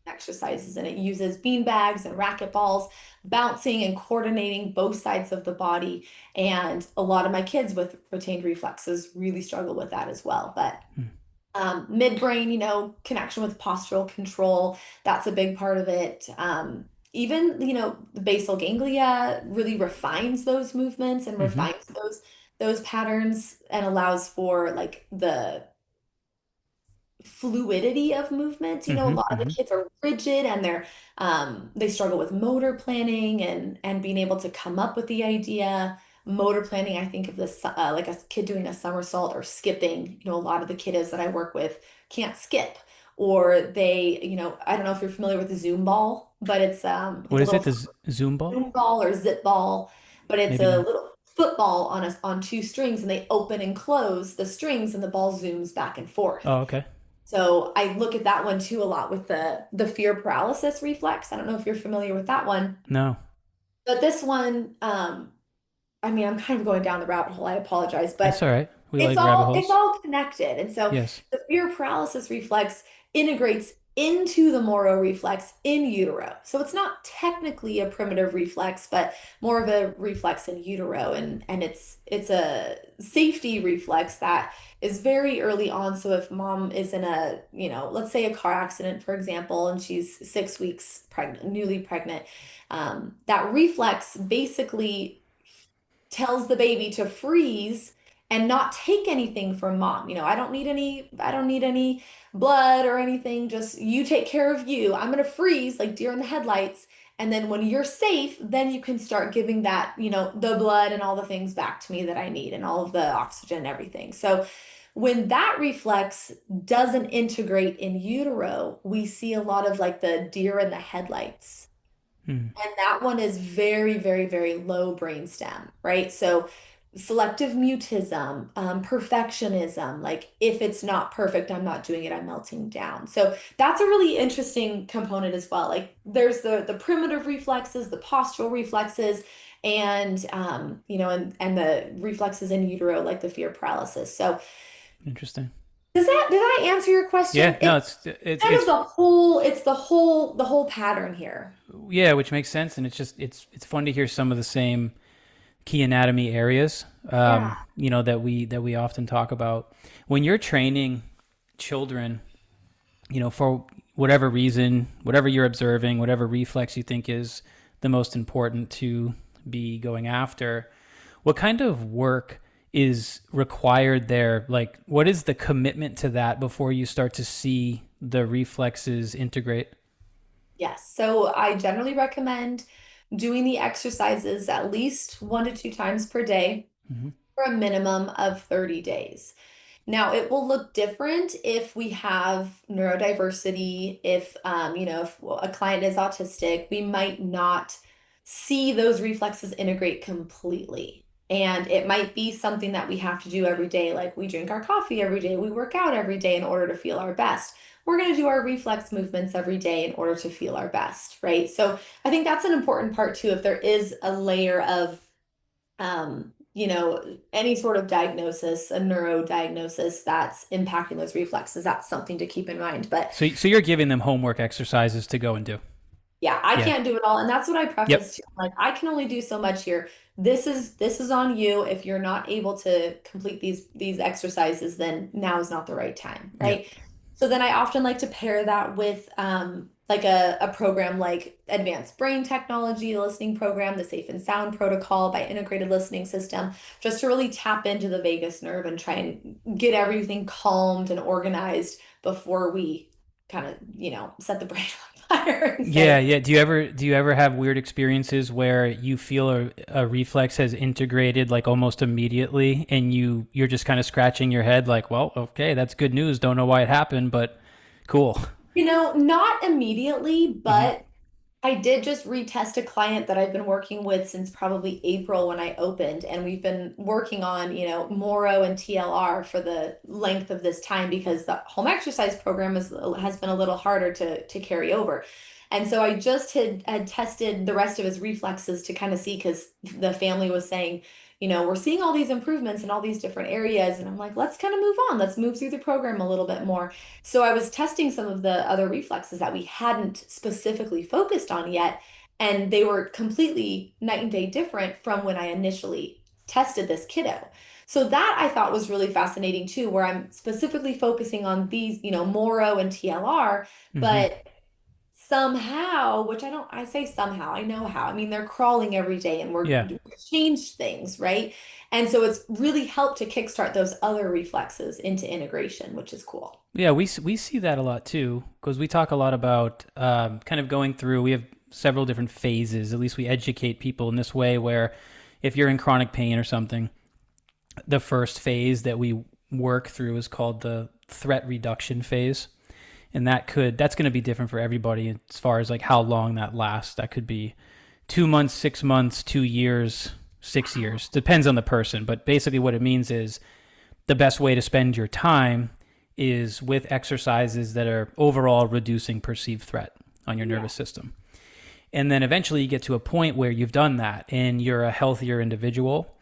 exercises, and it uses bean bags and racquetballs, bouncing and coordinating both sides of the body. And a lot of my kids with retained reflexes really struggle with that as well. But Hmm. midbrain, connection with postural control, that's a big part of it. Even, the basal ganglia really refines those movements and Mm-hmm. refines those patterns and allows for like the fluidity of movements. A Mm-hmm. lot of the Mm-hmm. kids are rigid and they struggle with motor planning and being able to come up with the idea. Motor planning, I think of this like a kid doing a somersault or skipping. A lot of the kiddos that I work with can't skip, or they, I don't know if you're familiar with the Zoom ball, but it's like What a is it? little The Zoom ball? Zoom ball or zip ball, but it's Maybe a not. little football on two strings, and they open and close the strings, and the ball zooms back and forth. Oh, okay. So I look at that one too a lot with the fear paralysis reflex. I don't know if you're familiar with that one, No, but this one, I mean, I'm kind of going down the rabbit hole. I apologize, that's but all right. We it's like rabbit all it's holes. all connected. And so Yes. the fear paralysis reflex integrates into the Moro reflex in utero. So it's not technically a primitive reflex, but more of a reflex in utero. And it's a safety reflex that is very early on. So if mom is in a, let's say a car accident, for example, and she's 6 weeks pregnant, newly pregnant, that reflex basically tells the baby to freeze and not take anything from mom. I don't need any blood or anything. Just you take care of you. I'm gonna freeze like deer in the headlights. And then when you're safe, then you can start giving that, the blood and all the things back to me that I need and all of the oxygen and everything. So when that reflex doesn't integrate in utero, we see a lot of like the deer in the headlights. Hmm. And that one is very, very, very low brainstem, right? So selective mutism, perfectionism, like if it's not perfect, I'm not doing it, I'm melting down. So that's a really interesting component as well. Like there's the primitive reflexes, the postural reflexes, and and the reflexes in utero, like the fear paralysis. So Interesting. did that answer your question? Yeah, no, It's it's kind of it's the whole pattern here. yeah, which makes sense, and it's fun to hear some of the same key anatomy areas, Yeah. that we often talk about when you're training children, for whatever reason, whatever you're observing, whatever reflex you think is the most important to be going after. What kind of work is required there? Like, what is the commitment to that before you start to see the reflexes integrate? Yes. So I generally recommend doing the exercises at least 1 to 2 times per day Hmm. for a minimum of 30 days. Now, it will look different if we have neurodiversity, if a client is autistic, we might not see those reflexes integrate completely. And it might be something that we have to do every day, like we drink our coffee every day, we work out every day in order to feel our best. We're going to do our reflex movements every day in order to feel our best, right? So I think that's an important part too. If there is a layer of any sort of diagnosis, a neurodiagnosis that's impacting those reflexes, that's something to keep in mind. But So you're giving them homework exercises to go and do. yeah, I Yeah. can't do it all. And that's what I Yep. preface to. Like, I can only do so much here. This is on you. If you're not able to complete these exercises, then now is not the right time, Yep. right? So then I often like to pair that with like a program like advanced brain technology, the listening program, the safe and sound protocol by integrated listening system, just to really tap into the vagus nerve and try and get everything calmed and organized before we kind of, set the brain on fire and Yeah, say, yeah. Do you ever have weird experiences where you feel a reflex has integrated like almost immediately, and you're just kind of scratching your head like, well, okay, that's good news. Don't know why it happened, but cool. not immediately, Hmm. but I did just retest a client that I've been working with since probably April when I opened, and we've been working on, Moro and TLR for the length of this time because the home exercise program has been a little harder to carry over. And so I just had tested the rest of his reflexes to kind of see because the family was saying, we're seeing all these improvements in all these different areas. And I'm like, let's kind of move on. Let's move through the program a little bit more. So I was testing some of the other reflexes that we hadn't specifically focused on yet, and they were completely night and day different from when I initially tested this kiddo. So that I thought was really fascinating too, where I'm specifically focusing on these, Moro and TLR, Hmm. but somehow, which I say somehow, I know how. I mean, they're crawling every day and Yeah. we've changed things, right? And so it's really helped to kickstart those other reflexes into integration, which is cool. Yeah, we see that a lot too, because we talk a lot about kind of going through. We have several different phases. At least we educate people in this way, where if you're in chronic pain or something, the first phase that we work through is called the threat reduction phase, and that's going to be different for everybody as far as like how long that lasts. That could be 2 months, 6 months, 2 years, 6 years. Depends on the person, but basically what it means is the best way to spend your time is with exercises that are overall reducing perceived threat on your Yeah. nervous system. And then eventually you get to a point where you've done that and you're a healthier individual.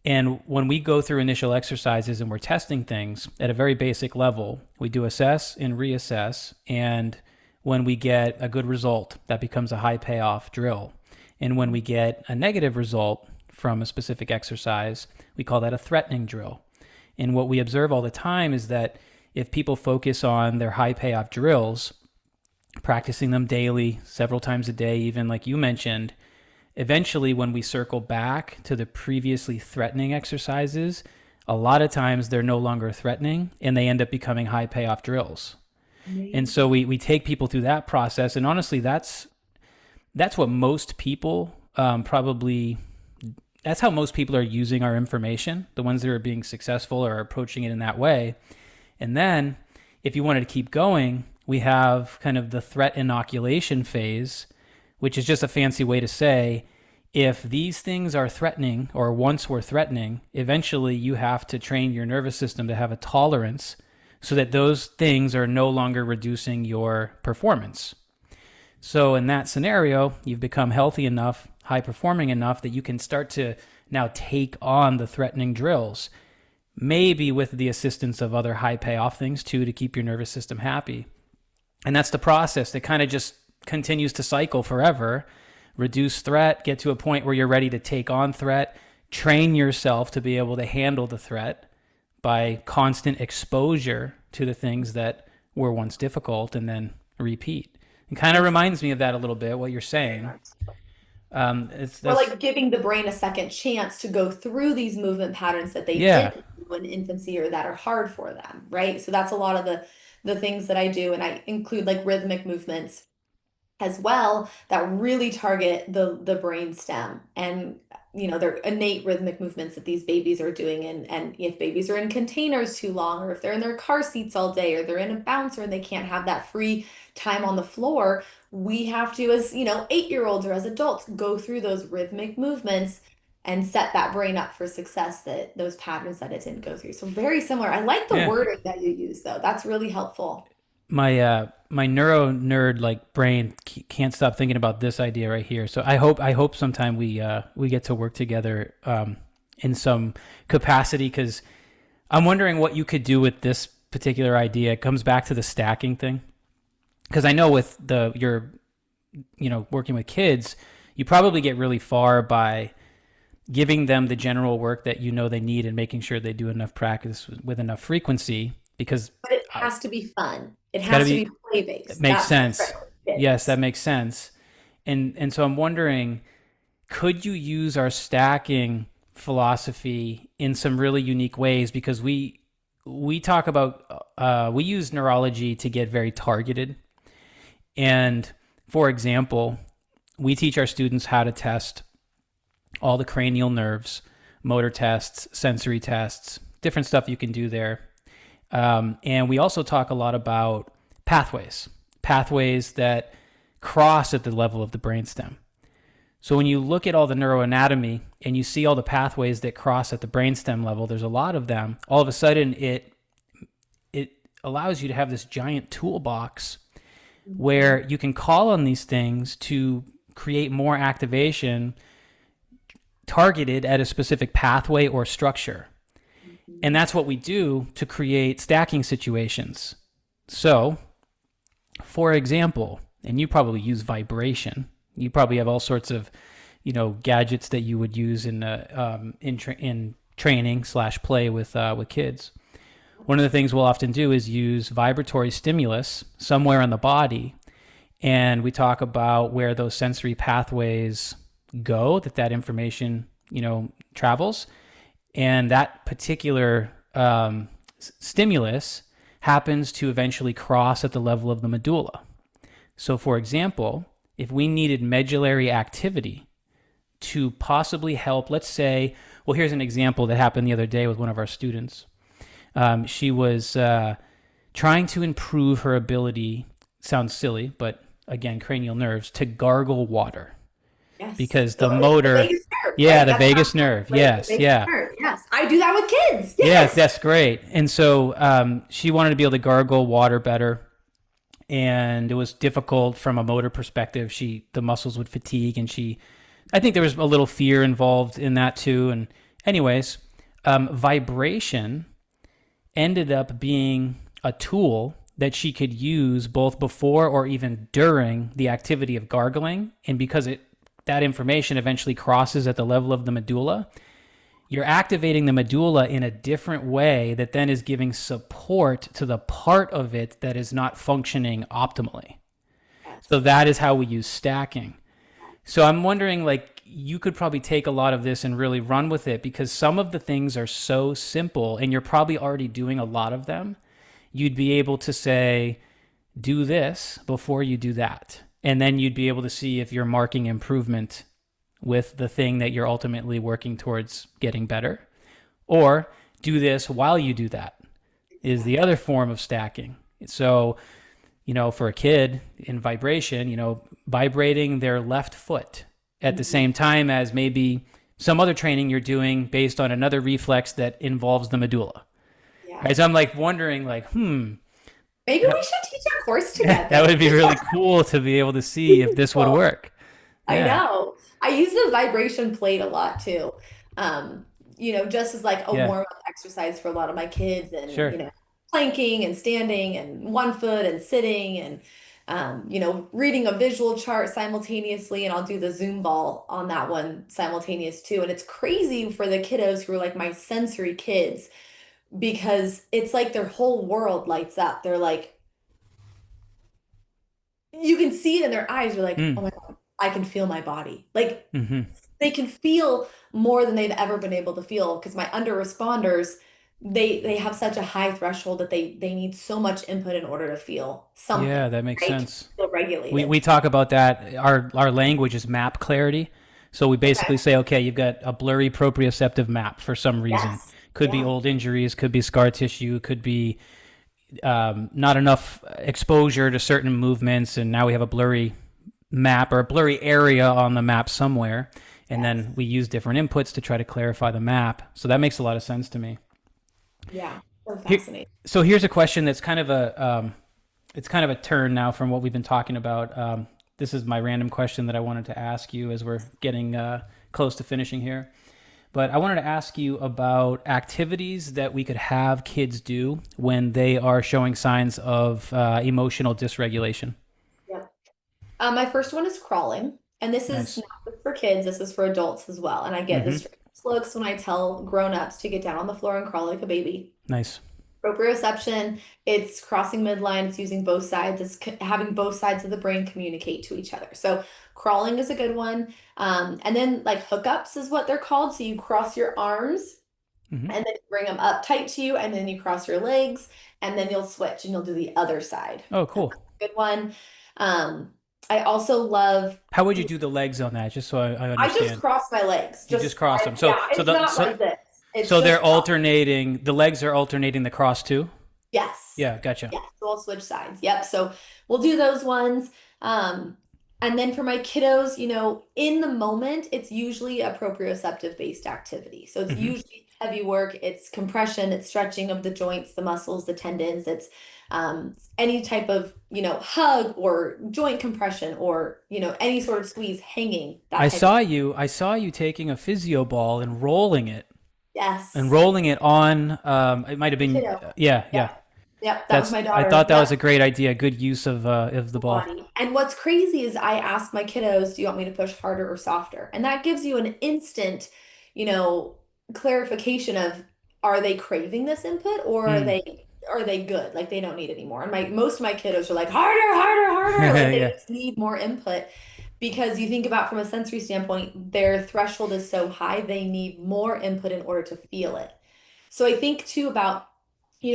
And when we go through initial exercises and we're testing things at a very basic level, we do assess and reassess. And when we get a good result, that becomes a high payoff drill. And when we get a negative result from a specific exercise, we call that a threatening drill. And what we observe all the time is that if people focus on their high payoff drills, practicing them daily, several times a day, even like you mentioned, eventually when we circle back to the previously threatening exercises, a lot of times they're no longer threatening and they end up becoming high payoff drills. And so we take people through that process. And honestly, that's what most people that's how most people are using our information, the ones that are being successful or approaching it in that way. And then if you wanted to keep going, we have kind of the threat inoculation phase, which is just a fancy way to say, if these things are threatening or once were threatening, eventually you have to train your nervous system to have a tolerance so that those things are no longer reducing your performance. So in that scenario, you've become healthy enough, high performing enough that you can start to now take on the threatening drills, maybe with the assistance of other high payoff things too, to keep your nervous system happy. And that's the process that kind of just continues to cycle forever. Reduce threat, get to a point where you're ready to take on threat, train yourself to be able to handle the threat by constant exposure to the things that were once difficult, and then repeat. It kind of reminds me of that a little bit, what you're saying. Or like giving the brain a second chance to go through these movement patterns that they Yeah. did in infancy or that are hard for them, right? So that's a lot of the things that I do, and I include like rhythmic movements as well that really target the brain stem. And they're innate rhythmic movements that these babies are doing. And if babies are in containers too long, or if they're in their car seats all day, or they're in a bouncer and they can't have that free time on the floor, we have to, as 8-year-olds or as adults, go through those rhythmic movements and set that brain up for success, that those patterns that it didn't go through. So very similar. I like the Yeah. wording that you use, though. That's really helpful. My neuro nerd like brain can't stop thinking about this idea right here. So I hope sometime we get to work together in some capacity, because I'm wondering what you could do with this particular idea. It comes back to the stacking thing, because I know with you're working with kids, you probably get really far by giving them the general work that they need and making sure they do enough practice with enough frequency. But it has to be fun. It has to be play-based. It makes sense. Yes, that makes sense. And so I'm wondering, could you use our stacking philosophy in some really unique ways? Because we talk about, we use neurology to get very targeted. And for example, we teach our students how to test all the cranial nerves, motor tests, sensory tests, different stuff you can do there. And we also talk a lot about pathways that cross at the level of the brainstem. So when you look at all the neuroanatomy and you see all the pathways that cross at the brainstem level, there's a lot of them. All of a sudden, it allows you to have this giant toolbox where you can call on these things to create more activation targeted at a specific pathway or structure. And that's what we do to create stacking situations. So, for example, and you probably use vibration. You probably have all sorts of, gadgets that you would use in training / play with kids. One of the things we'll often do is use vibratory stimulus somewhere in the body, and we talk about where those sensory pathways go, that information, travels. And that particular stimulus happens to eventually cross at the level of the medulla. So for example, if we needed medullary activity to possibly help, let's say, well, here's an example that happened the other day with one of our students. She was trying to improve her ability, sounds silly, but again, cranial nerves, to gargle water. Yes. Because the motor, the vagus nerve, yeah, right? the vagus nerve, yes, yeah. Yes, I do that with kids. Yes, yes, that's great. And so she wanted to be able to gargle water better, and it was difficult from a motor perspective. The muscles would fatigue, and I think there was a little fear involved in that too. And Anyways, vibration ended up being a tool that she could use both before or even during the activity of gargling. And because that information eventually crosses at the level of the medulla, you're activating the medulla in a different way that then is giving support to the part of it that is not functioning optimally. So Yes. that is how we use stacking. So I'm wondering, like, you could probably take a lot of this and really run with it because some of the things are so simple and you're probably already doing a lot of them. You'd be able to say, do this before you do that. And then you'd be able to see if you're marking improvement with the thing that you're ultimately working towards getting better. Or do this while you do that is the other form of stacking. So, for a kid in vibration, vibrating their left foot at the same time as maybe some other training you're doing based on another reflex that involves the medulla. Yeah. Right? So I'm like wondering, like, Maybe we should teach a course that together. would be really cool to be able to see if this would Cool. work. I Yeah. know. I use the vibration plate a lot too. Just as like a Yeah. warm-up exercise for a lot of my kids and, Sure. planking and standing and one foot and sitting and, reading a visual chart simultaneously. And I'll do the Zoom ball on that one simultaneous too. And it's crazy for the kiddos who are like my sensory kids because it's like their whole world lights up. They're like, you can see it in their eyes. You're like, oh Mm. my God, I can feel my body. Like Mm-hmm. they can feel more than they've ever been able to feel because my under responders, they have such a high threshold that they need so much input in order to feel Yeah, something, that makes right? sense. Feel We regulated. talk about that. Our language is map clarity. So we Okay. basically say, okay, you've got a blurry proprioceptive map for some reason. Yes. Could be Yeah. old injuries, could be scar tissue, could be not enough exposure to certain movements, and now we have a blurry map or a blurry area on the map somewhere. And then Yes. we use different inputs to try to clarify the map. So that makes a lot of sense to me. Yeah. So Here, fascinating. so here's a question that's kind of it's kind of a turn now from what we've been talking about. This is my random question that I wanted to ask you as we're getting close to finishing here. But I wanted to ask you about activities that we could have kids do when they are showing signs of emotional dysregulation. Yeah. My first one is crawling, and this is Nice. not just for kids, this is for adults as well. And I get the Mm-hmm. strangest looks when I tell grown-ups to get down on the floor and crawl like a baby. Nice. Proprioception, it's crossing midline, it's using both sides, it's having both sides of the brain communicate to each other. So crawling is a good one. And then like hookups is what they're called. So you cross your arms Mm-hmm. and then you bring them up tight to you, and then you cross your legs, and then you'll switch and you'll do the other side. Oh, That's cool. a good one. Um, I also love, How would you do the legs on that? Just so I I just understand. cross my legs. You just cross them. So Yeah, so it's the not so like this. It's so they're just cross. alternating. The legs are alternating the cross too. Yes. Yeah, gotcha. Yes. So we'll switch sides. Yep. So we'll do those ones. Um, and then for my kiddos, in the moment, it's usually a proprioceptive based activity. So it's Mm-hmm. usually heavy work, it's compression, it's stretching of the joints, the muscles, the tendons, it's any type of, hug or joint compression or, any sort of squeeze, hanging, that I type of. saw you. I saw you taking a physio ball and Yes. rolling it on. It might have The been. kiddo. Yeah, yeah. Yep. Yep. That was my I daughter. thought that was Yep. a great idea. Good use of the ball. Body. And what's crazy is I ask my kiddos, do you want me to push harder or softer? And that gives you an instant, you know, clarification of are they craving this input or are Mm. they good? Like they don't need any more. And most of my kiddos are like harder, harder, harder. Like they Yeah. just need more input because you think about from a sensory standpoint, their threshold is so high, they need more input in order to feel it. So I think too about,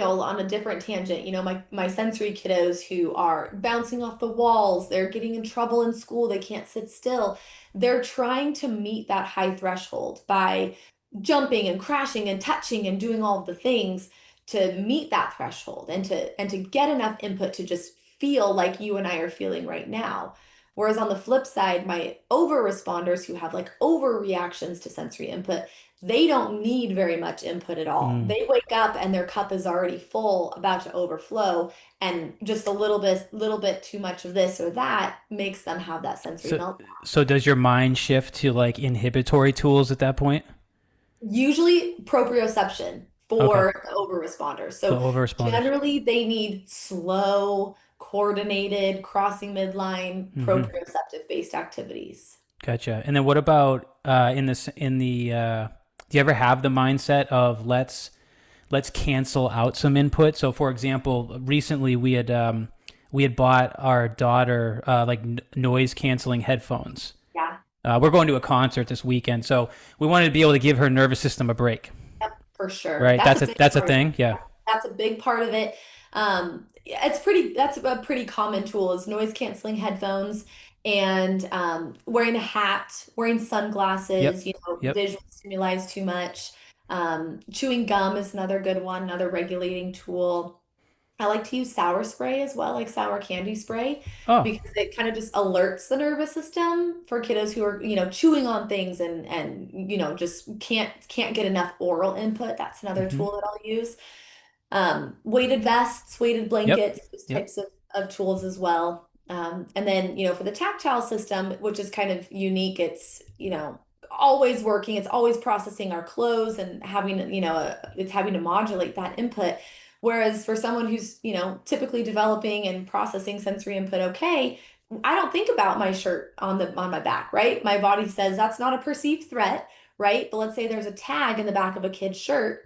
on a different tangent, my sensory kiddos who are bouncing off the walls, they're getting in trouble in school, they can't sit still. They're trying to meet that high threshold by jumping and crashing and touching and doing all of the things to meet that threshold and to get enough input to just feel like you and I are feeling right now. Whereas on the flip side, my over responders who have like overreactions to sensory input, they don't need very much input at all. Mm. They wake up and their cup is already full, about to overflow, and just a little bit too much of this or that makes them have that sensory So meltdown. so does your mind shift to like inhibitory tools at that point? Usually proprioception Okay. for the overresponders. The So overresponders. generally they need slow, coordinated, crossing midline, Hmm. proprioceptive based activities. Gotcha. And then what about do you ever have the mindset of let's cancel out some input? So for example, recently we had bought our daughter noise canceling headphones. Yeah. We're going to a concert this weekend, so we wanted to be able to give her nervous system a break. Yep, for sure. Right? That's a big That's a part of it. thing. Yeah. That's a big part of it. Yeah, that's a pretty common tool is noise canceling headphones and wearing a hat, wearing Yep. sunglasses, Yep. visual stimuli is too much. Chewing gum is another good one, another regulating tool. I like to use sour spray as well, like sour candy spray, Oh. because it kind of just alerts the nervous system for kiddos who are, chewing on things and just can't get enough oral input. That's another Hmm. tool that I'll use. Weighted vests, weighted Yep. blankets, those Yep. types of tools as well. And then, for the tactile system, which is kind of unique, it's, always working, it's always processing our clothes and having, it's having to modulate that input. Whereas for someone who's, typically developing and processing sensory input okay, I don't think about my shirt on my back, right? My body says that's not a perceived threat, right? But let's say there's a tag in the back of a kid's shirt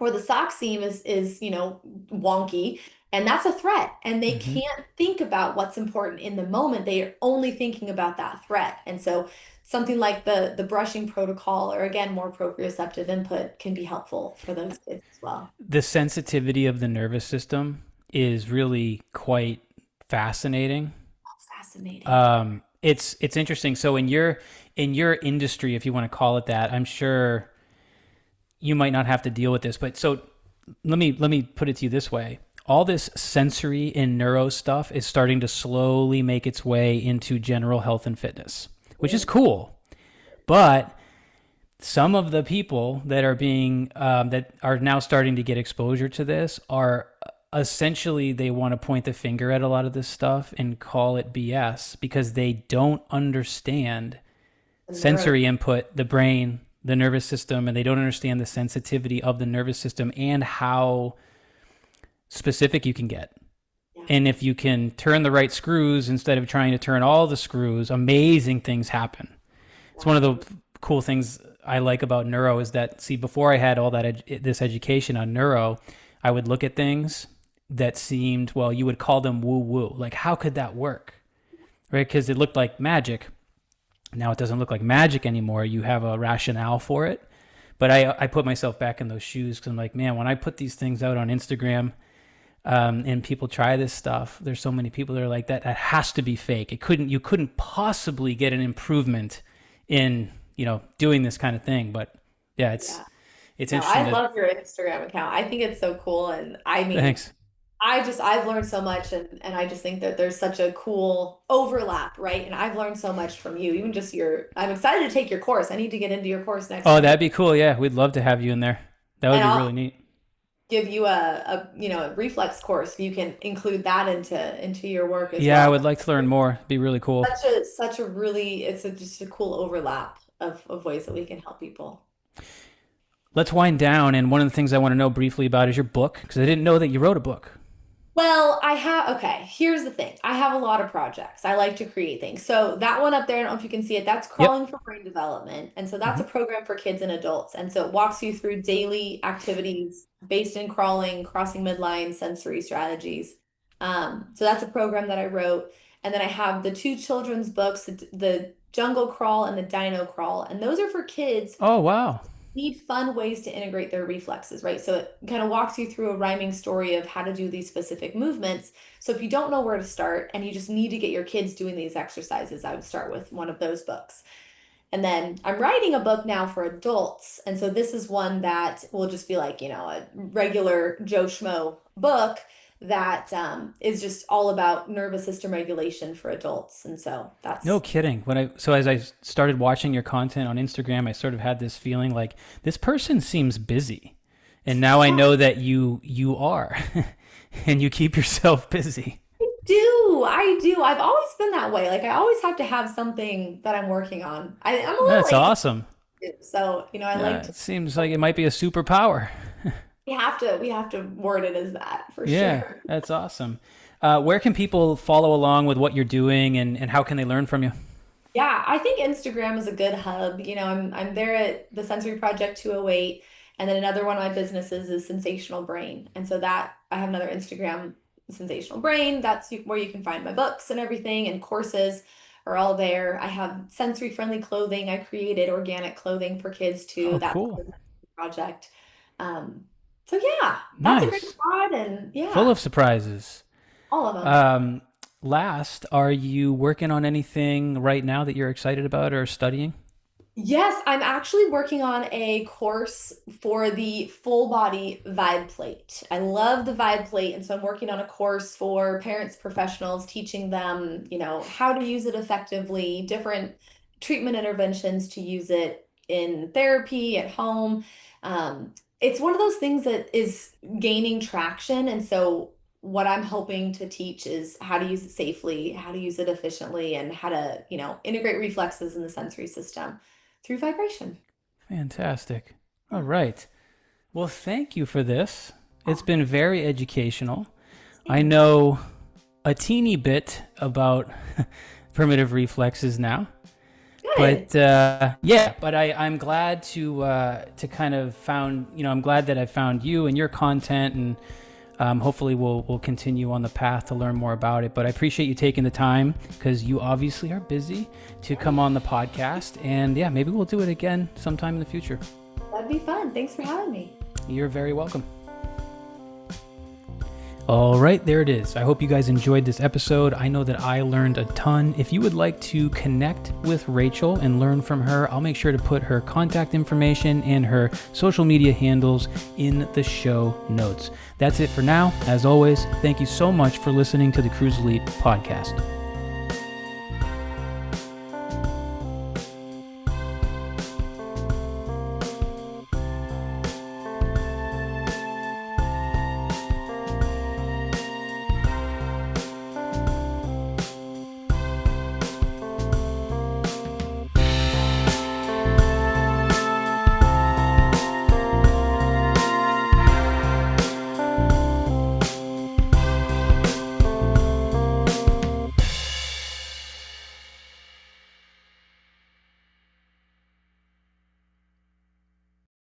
or the sock seam is wonky, and that's a threat, and they Hmm. can't think about what's important in the moment. They are only thinking about that threat. And so something like the brushing protocol or again more proprioceptive input can be helpful for those kids as well. The sensitivity of the nervous system is really quite fascinating. Fascinating. It's interesting. So in your industry, if you want to call it that, I'm sure you might not have to deal with this, but so let me put it to you this way. All this sensory and neuro stuff is starting to slowly make its way into general health and fitness, which is cool. But some of the people that are being that are now starting to get exposure to this are essentially they want to point the finger at a lot of this stuff and call it BS because they don't understand The neuro. sensory input, the brain, the nervous system, and they don't understand the sensitivity of the nervous system and how specific you can get. Yeah. And if you can turn the right screws instead of trying to turn all the screws, amazing things happen. It's one of the cool things I like about neuro is that, see, before I had all that this education on neuro, I would look at things that seemed, well, you would call them woo woo. Like, how could that work? Right? Because it looked like magic. Now it doesn't look like magic anymore. You have a rationale for it. But I put myself back in those shoes because I'm like, man, when I put these things out on Instagram and people try this stuff, there's so many people that are like that has to be fake. You couldn't possibly get an improvement in doing this kind of thing. But yeah, Yeah. it's No, interesting I to. love your Instagram account. I think it's so cool. And I mean, Thanks. I've learned so much and I just think that there's such a cool overlap, right? And I've learned so much from you, even just I'm excited to take your course. I need to get into your course next Oh, week. that'd be cool. Yeah, we'd love to have you in there. That would And be I'll really neat. give you a reflex course. If you can include that into your work as Yeah, I well. would like to learn more. It'd be really cool. Such a really, just a cool overlap of ways that we can help people. Let's wind down. And one of the things I want to know briefly about is your book because I didn't know that you wrote a book. Well, okay, here's the thing. I have a lot of projects. I like to create things. So that one up there, I don't know if you can see it, that's Yep. Crawling for Brain Development. And so that's Hmm. a program for kids and adults. And so it walks you through daily activities based in crawling, crossing midline, sensory strategies. So that's a program that I wrote. And then I have the two children's books, the Jungle Crawl and the Dino Crawl. And those are for kids Oh, wow. need fun ways to integrate their reflexes, right? So it kind of walks you through a rhyming story of how to do these specific movements. So if you don't know where to start and you just need to get your kids doing these exercises, I would start with one of those books. And then I'm writing a book now for adults. And so this is one that will just be like, a regular Joe Schmo book that is just all about nervous system regulation for adults. And so No that's kidding. So as I started watching your content on Instagram, I sort of had this feeling like this person seems busy. And now I yeah, know that you are and you keep yourself busy. I do. I've always been that way. Like I always have to have something that I'm working on. I'm a little That's lazy. awesome. So, I like to, It seems like it might be a superpower. we have to word it as that for Yeah, sure. that's awesome. Where can people follow along with what you're doing and how can they learn from you? Yeah, I think Instagram is a good hub. I'm there at the Sensory Project 208, and then another one of my businesses is Sensational Brain. And so that I have another Instagram, Sensational Brain. That's where you can find my books and everything, and courses are all there. I have sensory friendly clothing. I created organic clothing for kids too. Oh, That's cool. the Sensory Project. Um, so yeah, that's a great Nice. spot, and Full yeah, of surprises. all of them. Um, Last, are you working on anything right now that you're excited about or studying? Yes, I'm actually working on a course for the full body vibe plate. I love the vibe plate, and so I'm working on a course for parents, professionals, teaching them, how to use it effectively, different treatment interventions to use it in therapy at home. It's one of those things that is gaining traction, and so what I'm hoping to teach is how to use it safely, how to use it efficiently, and how to, integrate reflexes in the sensory system through vibration. Fantastic. All right. Well, thank you for this. It's Oh, been very educational. I same. know a teeny bit about primitive reflexes now, Good. but yeah, but I'm glad to kind of found, I'm glad that I found you and your content, and hopefully we'll continue on the path to learn more about it. But I appreciate you taking the time because you obviously are busy to come on the podcast. And yeah, maybe we'll do it again sometime in the future. That'd be fun. Thanks for having me. You're very welcome. All right, there it is. I hope you guys enjoyed this episode. I know that I learned a ton. If you would like to connect with Rachel and learn from her, I'll make sure to put her contact information and her social media handles in the show notes. That's it for now. As always, thank you so much for listening to the Cruise Elite podcast.